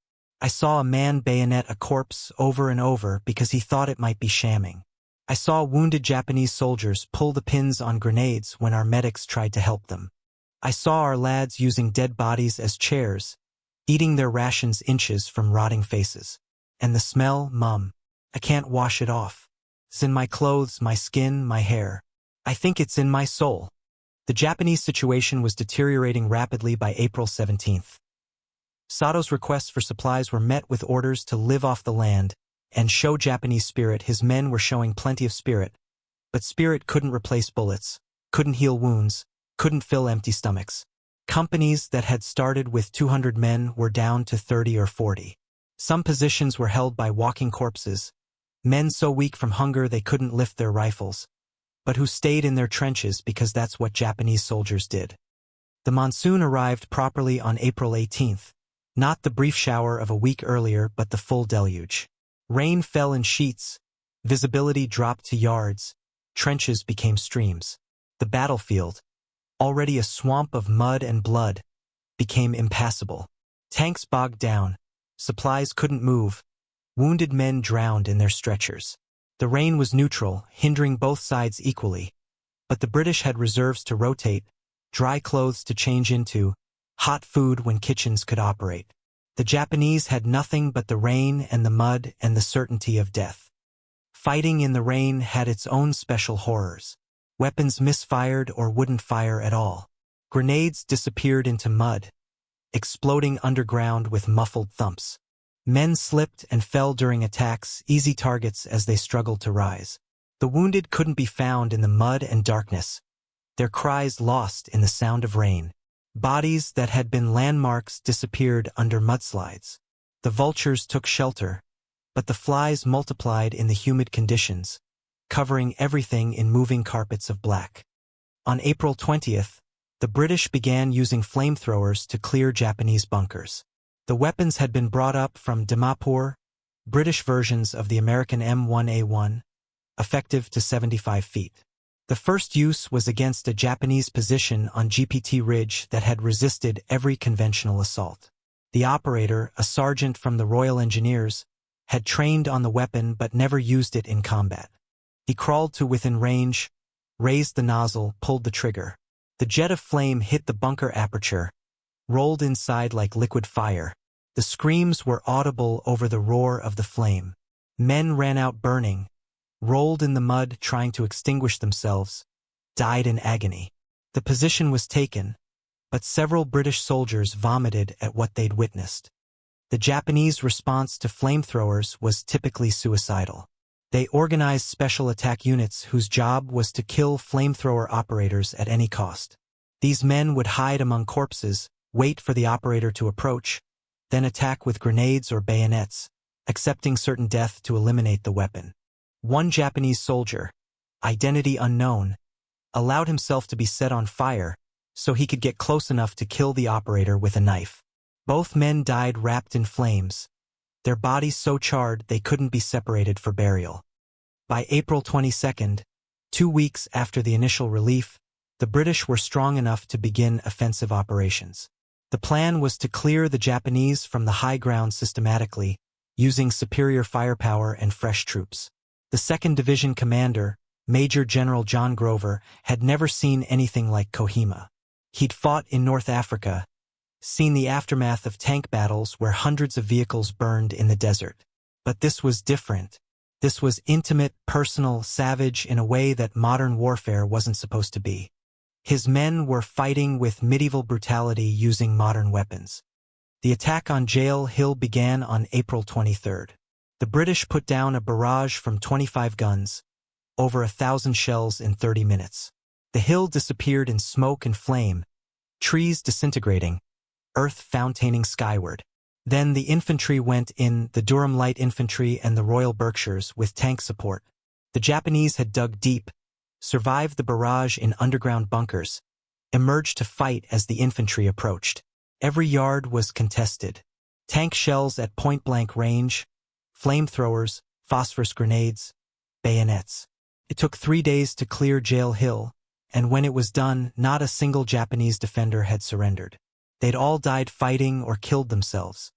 I saw a man bayonet a corpse over and over because he thought it might be shamming. I saw wounded Japanese soldiers pull the pins on grenades when our medics tried to help them. I saw our lads using dead bodies as chairs, eating their rations inches from rotting faces. And the smell, Mum, I can't wash it off. It's in my clothes, my skin, my hair. I think it's in my soul." The Japanese situation was deteriorating rapidly by April 17th. Sato's requests for supplies were met with orders to live off the land and show Japanese spirit. His men were showing plenty of spirit, but spirit couldn't replace bullets, couldn't heal wounds, couldn't fill empty stomachs. Companies that had started with 200 men were down to 30 or 40. Some positions were held by walking corpses, men so weak from hunger they couldn't lift their rifles, but who stayed in their trenches because that's what Japanese soldiers did. The monsoon arrived properly on April 18th, not the brief shower of a week earlier but the full deluge. Rain fell in sheets, visibility dropped to yards, trenches became streams. The battlefield, already a swamp of mud and blood, became impassable. Tanks bogged down, supplies couldn't move, wounded men drowned in their stretchers. The rain was neutral, hindering both sides equally, but the British had reserves to rotate, dry clothes to change into, hot food when kitchens could operate. The Japanese had nothing but the rain and the mud and the certainty of death. Fighting in the rain had its own special horrors. Weapons misfired or wouldn't fire at all. Grenades disappeared into mud, exploding underground with muffled thumps. Men slipped and fell during attacks, easy targets as they struggled to rise. The wounded couldn't be found in the mud and darkness, their cries lost in the sound of rain. Bodies that had been landmarks disappeared under mudslides. The vultures took shelter, but the flies multiplied in the humid conditions, covering everything in moving carpets of black. On April 20th, the British began using flamethrowers to clear Japanese bunkers. The weapons had been brought up from Dimapur, British versions of the American M1A1, effective to 75 feet. The first use was against a Japanese position on GPT Ridge that had resisted every conventional assault. The operator, a sergeant from the Royal Engineers, had trained on the weapon but never used it in combat. He crawled to within range, raised the nozzle, pulled the trigger. The jet of flame hit the bunker aperture, rolled inside like liquid fire. The screams were audible over the roar of the flame. Men ran out burning, rolled in the mud trying to extinguish themselves, died in agony. The position was taken, but several British soldiers vomited at what they'd witnessed. The Japanese response to flamethrowers was typically suicidal. They organized special attack units whose job was to kill flamethrower operators at any cost. These men would hide among corpses, wait for the operator to approach, then attack with grenades or bayonets, accepting certain death to eliminate the weapon. One Japanese soldier, identity unknown, allowed himself to be set on fire so he could get close enough to kill the operator with a knife. Both men died wrapped in flames, their bodies so charred they couldn't be separated for burial. By April 22nd, 2 weeks after the initial relief, the British were strong enough to begin offensive operations. The plan was to clear the Japanese from the high ground systematically, using superior firepower and fresh troops. The 2nd Division commander, Major General John Grover, had never seen anything like Kohima. He'd fought in North Africa, seen the aftermath of tank battles where hundreds of vehicles burned in the desert. But this was different. This was intimate, personal, savage in a way that modern warfare wasn't supposed to be. His men were fighting with medieval brutality using modern weapons. The attack on Jail Hill began on April 23rd. The British put down a barrage from 25 guns, over 1,000 shells in 30 minutes. The hill disappeared in smoke and flame, trees disintegrating, earth fountaining skyward. Then the infantry went in, the Durham Light Infantry and the Royal Berkshires, with tank support. The Japanese had dug deep, survived the barrage in underground bunkers, emerged to fight as the infantry approached. Every yard was contested. Tank shells at point-blank range, flamethrowers, phosphorus grenades, bayonets. It took 3 days to clear Jail Hill, and when it was done, not a single Japanese defender had surrendered. They'd all died fighting or killed themselves.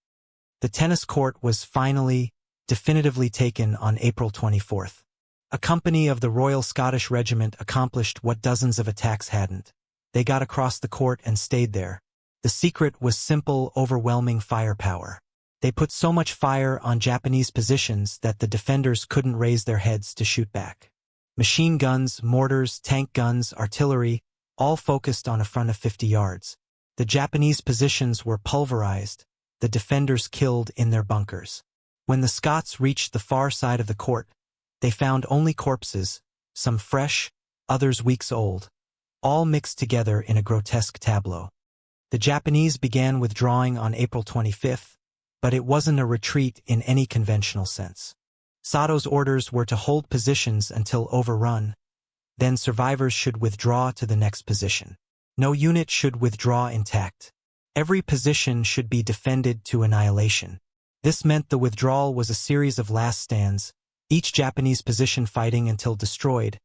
The tennis court was finally, definitively taken on April 24th. A company of the Royal Scottish Regiment accomplished what dozens of attacks hadn't. They got across the court and stayed there. The secret was simple, overwhelming firepower. They put so much fire on Japanese positions that the defenders couldn't raise their heads to shoot back. Machine guns, mortars, tank guns, artillery, all focused on a front of 50 yards. The Japanese positions were pulverized, the defenders killed in their bunkers. When the Scots reached the far side of the court, they found only corpses, some fresh, others weeks old, all mixed together in a grotesque tableau. The Japanese began withdrawing on April 25th, but it wasn't a retreat in any conventional sense. Sato's orders were to hold positions until overrun, then survivors should withdraw to the next position. No unit should withdraw intact. Every position should be defended to annihilation. This meant the withdrawal was a series of last stands, each Japanese position fighting until destroyed,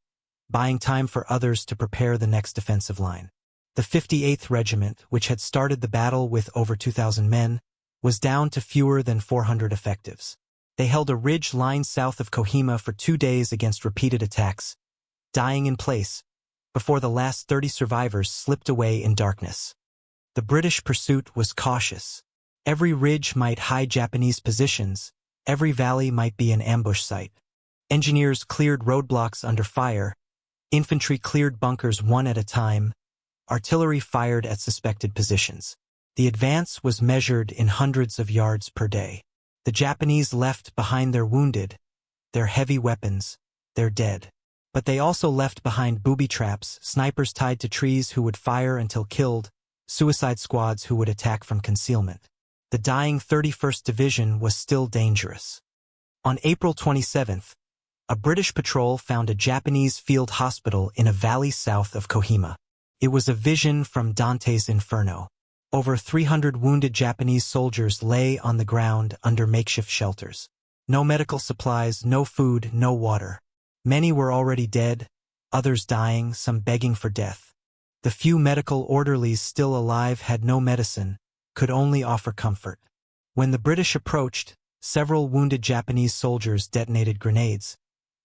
buying time for others to prepare the next defensive line. The 58th Regiment, which had started the battle with over 2,000 men, was down to fewer than 400 effectives. They held a ridge line south of Kohima for 2 days against repeated attacks, dying in place, before the last 30 survivors slipped away in darkness. The British pursuit was cautious. Every ridge might hide Japanese positions, every valley might be an ambush site. Engineers cleared roadblocks under fire, infantry cleared bunkers one at a time, artillery fired at suspected positions. The advance was measured in hundreds of yards per day. The Japanese left behind their wounded, their heavy weapons, their dead. But they also left behind booby traps, snipers tied to trees who would fire until killed, suicide squads who would attack from concealment. The dying 31st Division was still dangerous. On April 27th, a British patrol found a Japanese field hospital in a valley south of Kohima. It was a vision from Dante's Inferno. Over 300 wounded Japanese soldiers lay on the ground under makeshift shelters. No medical supplies, no food, no water. Many were already dead, others dying, some begging for death. The few medical orderlies still alive had no medicine, could only offer comfort. When the British approached, several wounded Japanese soldiers detonated grenades,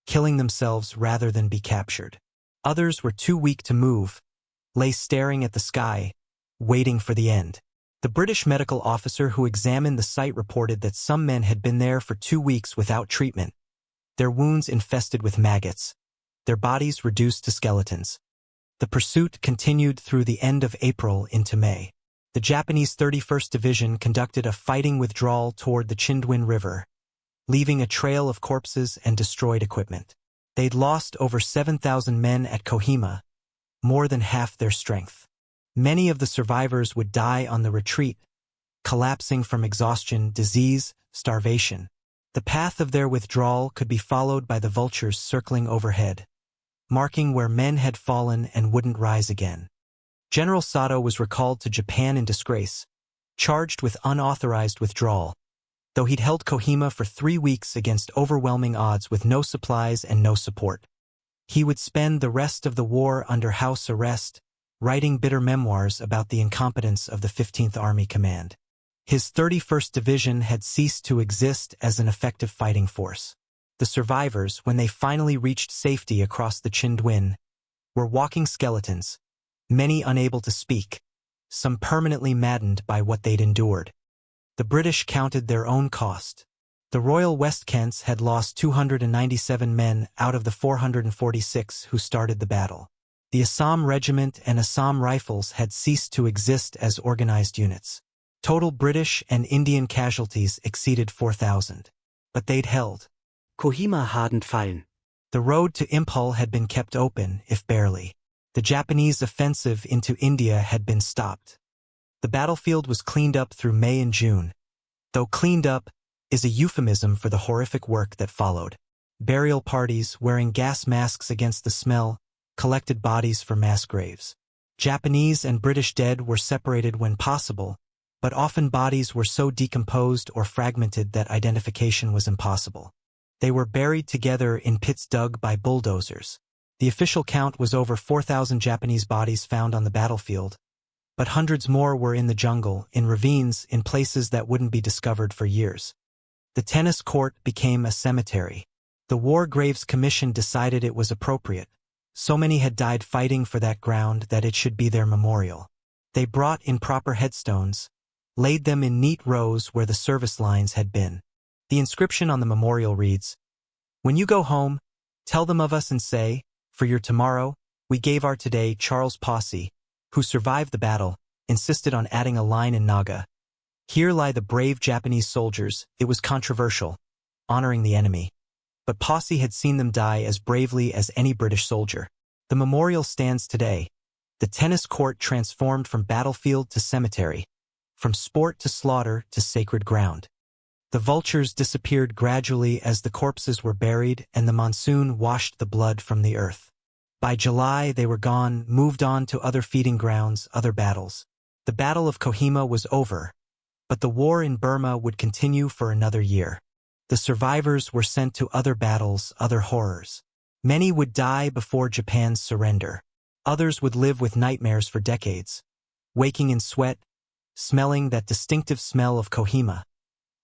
killing themselves rather than be captured. Others were too weak to move, lay staring at the sky, waiting for the end. The British medical officer who examined the site reported that some men had been there for 2 weeks without treatment, their wounds infested with maggots, their bodies reduced to skeletons. The pursuit continued through the end of April into May. The Japanese 31st Division conducted a fighting withdrawal toward the Chindwin River, leaving a trail of corpses and destroyed equipment. They'd lost over 7,000 men at Kohima, more than half their strength. Many of the survivors would die on the retreat, collapsing from exhaustion, disease, starvation. The path of their withdrawal could be followed by the vultures circling overhead, marking where men had fallen and wouldn't rise again. General Sato was recalled to Japan in disgrace, charged with unauthorized withdrawal, though he'd held Kohima for 3 weeks against overwhelming odds with no supplies and no support. He would spend the rest of the war under house arrest, writing bitter memoirs about the incompetence of the 15th Army Command. His 31st Division had ceased to exist as an effective fighting force. The survivors, when they finally reached safety across the Chindwin, were walking skeletons, many unable to speak, some permanently maddened by what they'd endured. The British counted their own cost. The Royal West Kents had lost 297 men out of the 446 who started the battle. The Assam Regiment and Assam Rifles had ceased to exist as organized units. Total British and Indian casualties exceeded 4,000. But they'd held. Kohima hadn't fallen. The road to Imphal had been kept open, if barely. The Japanese offensive into India had been stopped. The battlefield was cleaned up through May and June, though cleaned up is a euphemism for the horrific work that followed. Burial parties, wearing gas masks against the smell, collected bodies for mass graves. Japanese and British dead were separated when possible, but often bodies were so decomposed or fragmented that identification was impossible. They were buried together in pits dug by bulldozers. The official count was over 4,000 Japanese bodies found on the battlefield, but hundreds more were in the jungle, in ravines, in places that wouldn't be discovered for years. The tennis court became a cemetery. The War Graves Commission decided it was appropriate. So many had died fighting for that ground that it should be their memorial. They brought in proper headstones, laid them in neat rows where the service lines had been. The inscription on the memorial reads, "When you go home, tell them of us and say, for your tomorrow, we gave our today." Charles Posse, who survived the battle, insisted on adding a line in Naga. "Here lie the brave Japanese soldiers." It was controversial, honoring the enemy. But Posse had seen them die as bravely as any British soldier. The memorial stands today. The tennis court transformed from battlefield to cemetery, from sport to slaughter to sacred ground. The vultures disappeared gradually as the corpses were buried and the monsoon washed the blood from the earth. By July they were gone, moved on to other feeding grounds, other battles. The Battle of Kohima was over, but the war in Burma would continue for another year. The survivors were sent to other battles, other horrors. Many would die before Japan's surrender. Others would live with nightmares for decades, waking in sweat, smelling that distinctive smell of Kohima,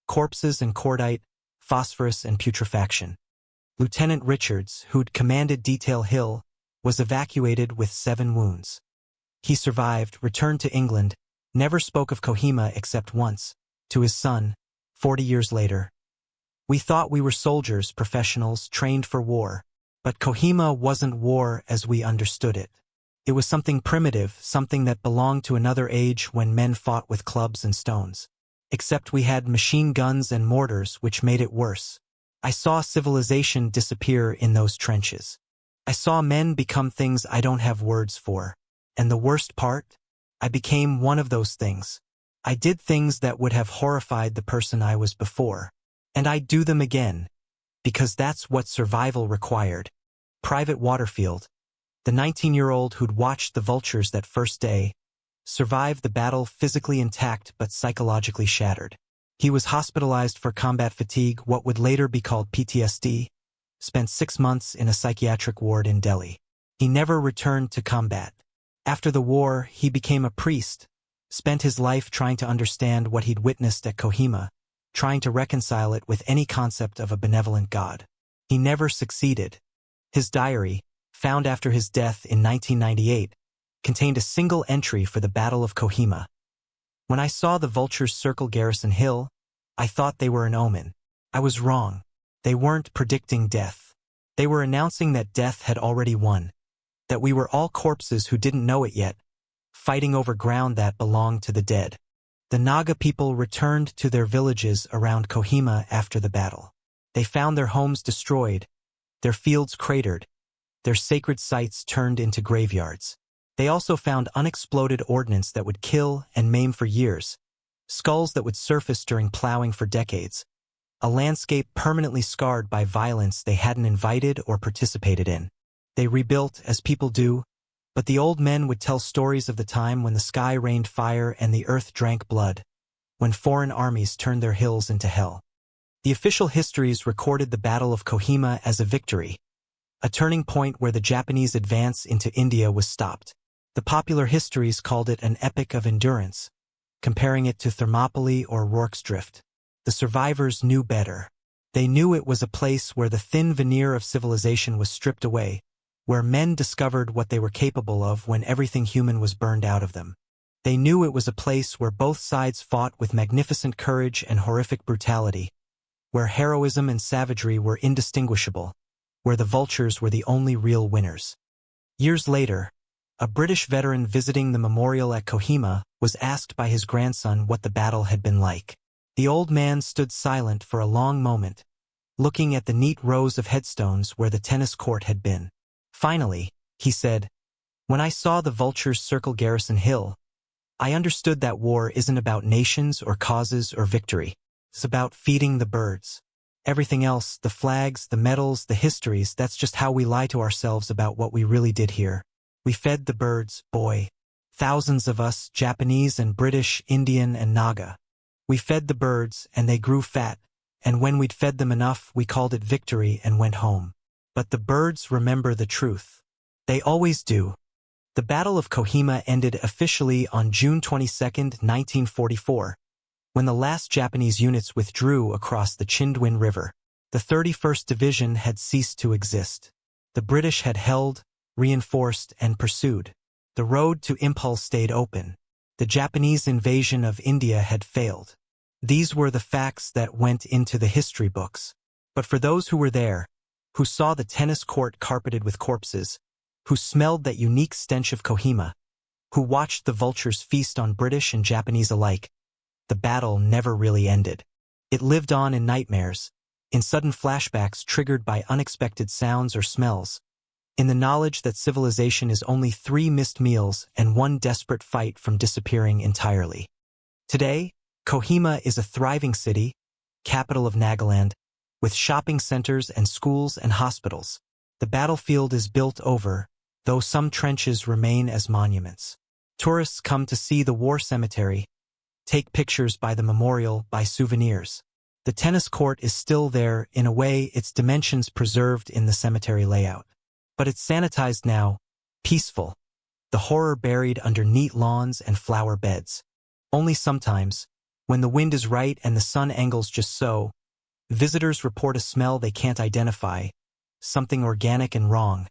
corpses and cordite, phosphorus and putrefaction. Lieutenant Richards, who'd commanded Detail Hill, was evacuated with 7 wounds. He survived, returned to England, never spoke of Kohima except once, to his son, 40 years later. "We thought we were soldiers, professionals, trained for war. But Kohima wasn't war as we understood it. It was something primitive, something that belonged to another age when men fought with clubs and stones. Except we had machine guns and mortars, which made it worse. I saw civilization disappear in those trenches. I saw men become things I don't have words for. And the worst part? I became one of those things. I did things that would have horrified the person I was before. And I'd do them again, because that's what survival required." Private Waterfield, the 19-year-old who'd watched the Vultures that first day, survived the battle physically intact but psychologically shattered. He was hospitalized for combat fatigue, what would later be called PTSD, spent 6 months in a psychiatric ward in Delhi. He never returned to combat. After the war, he became a priest, spent his life trying to understand what he'd witnessed at Kohima, trying to reconcile it with any concept of a benevolent God. He never succeeded. His diary, found after his death in 1998, contained a single entry for the Battle of Kohima. "When I saw the Vultures circle Garrison Hill, I thought they were an omen. I was wrong. They weren't predicting death. They were announcing that death had already won, that we were all corpses who didn't know it yet, fighting over ground that belonged to the dead." The Naga people returned to their villages around Kohima after the battle. They found their homes destroyed, their fields cratered, their sacred sites turned into graveyards. They also found unexploded ordnance that would kill and maim for years, skulls that would surface during plowing for decades, a landscape permanently scarred by violence they hadn't invited or participated in. They rebuilt, as people do, but the old men would tell stories of the time when the sky rained fire and the earth drank blood, when foreign armies turned their hills into hell. The official histories recorded the Battle of Kohima as a victory, a turning point where the Japanese advance into India was stopped. The popular histories called it an epic of endurance, comparing it to Thermopylae or Rorke's Drift. The survivors knew better. They knew it was a place where the thin veneer of civilization was stripped away, where men discovered what they were capable of when everything human was burned out of them. They knew it was a place where both sides fought with magnificent courage and horrific brutality, where heroism and savagery were indistinguishable, where the Vultures were the only real winners. Years later, a British veteran visiting the memorial at Kohima was asked by his grandson what the battle had been like. The old man stood silent for a long moment, looking at the neat rows of headstones where the tennis court had been. Finally, he said, "When I saw the Vultures circle Garrison Hill, I understood that war isn't about nations or causes or victory. It's about feeding the birds. Everything else, the flags, the medals, the histories, that's just how we lie to ourselves about what we really did here. We fed the birds, boy. Thousands of us, Japanese and British, Indian and Naga. We fed the birds, and they grew fat, and when we'd fed them enough, we called it victory and went home. But the birds remember the truth. They always do. The Battle of Kohima ended officially on June 22, 1944, when the last Japanese units withdrew across the Chindwin River. The 31st Division had ceased to exist. The British had held, reinforced, and pursued. The road to Impulse stayed open. The Japanese invasion of India had failed. These were the facts that went into the history books. But for those who were there, who saw the tennis court carpeted with corpses, who smelled that unique stench of Kohima, who watched the Vultures feast on British and Japanese alike, the battle never really ended. It lived on in nightmares, in sudden flashbacks triggered by unexpected sounds or smells, in the knowledge that civilization is only 3 missed meals and 1 desperate fight from disappearing entirely. Today, Kohima is a thriving city, capital of Nagaland, with shopping centers and schools and hospitals. The battlefield is built over, though some trenches remain as monuments. Tourists come to see the war cemetery, take pictures by the memorial, buy souvenirs. The tennis court is still there, in a way, its dimensions preserved in the cemetery layout. But it's sanitized now, peaceful, the horror buried under neat lawns and flower beds. Only sometimes, when the wind is right and the sun angles just so, visitors report a smell they can't identify, something organic and wrong,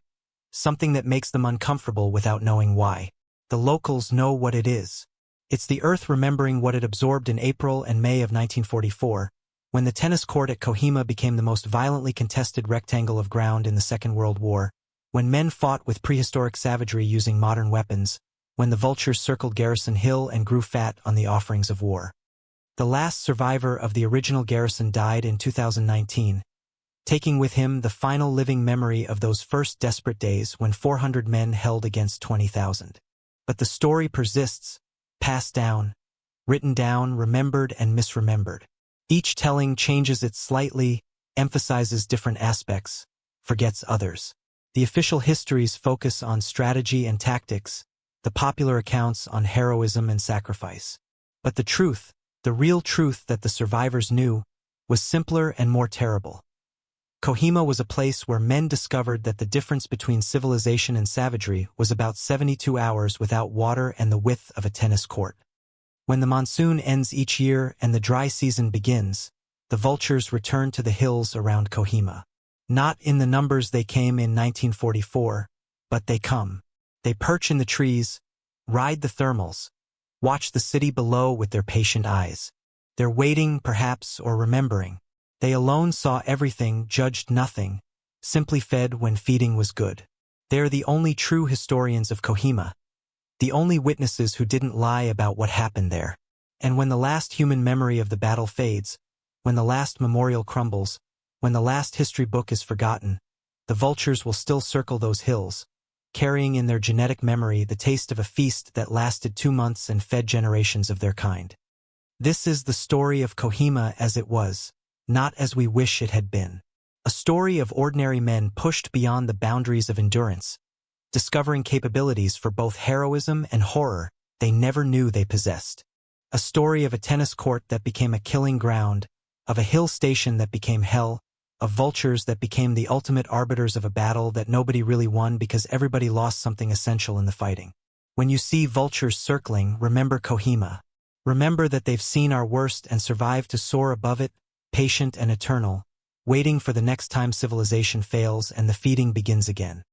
something that makes them uncomfortable without knowing why. The locals know what it is. It's the earth remembering what it absorbed in April and May of 1944, when the tennis court at Kohima became the most violently contested rectangle of ground in the Second World War, when men fought with prehistoric savagery using modern weapons, when the Vultures circled Garrison Hill and grew fat on the offerings of war. The last survivor of the original garrison died in 2019, taking with him the final living memory of those first desperate days when 400 men held against 20,000. But the story persists, passed down, written down, remembered and misremembered. Each telling changes it slightly, emphasizes different aspects, forgets others. The official histories focus on strategy and tactics, the popular accounts on heroism and sacrifice. But the truth, the real truth that the survivors knew, was simpler and more terrible. Kohima was a place where men discovered that the difference between civilization and savagery was about 72 hours without water and the width of a tennis court. When the monsoon ends each year and the dry season begins, the Vultures return to the hills around Kohima. Not in the numbers they came in 1944, but they come. They perch in the trees, ride the thermals, watch the city below with their patient eyes. They're waiting, perhaps, or remembering. They alone saw everything, judged nothing, simply fed when feeding was good. They're the only true historians of Kohima, the only witnesses who didn't lie about what happened there. And when the last human memory of the battle fades, when the last memorial crumbles, when the last history book is forgotten, the Vultures will still circle those hills, carrying in their genetic memory the taste of a feast that lasted 2 months and fed generations of their kind. This is the story of Kohima as it was, not as we wish it had been. A story of ordinary men pushed beyond the boundaries of endurance, discovering capabilities for both heroism and horror they never knew they possessed. A story of a tennis court that became a killing ground, of a hill station that became hell, of vultures that became the ultimate arbiters of a battle that nobody really won because everybody lost something essential in the fighting. When you see vultures circling, remember Kohima. Remember that they've seen our worst and survived to soar above it, patient and eternal, waiting for the next time civilization fails and the feeding begins again.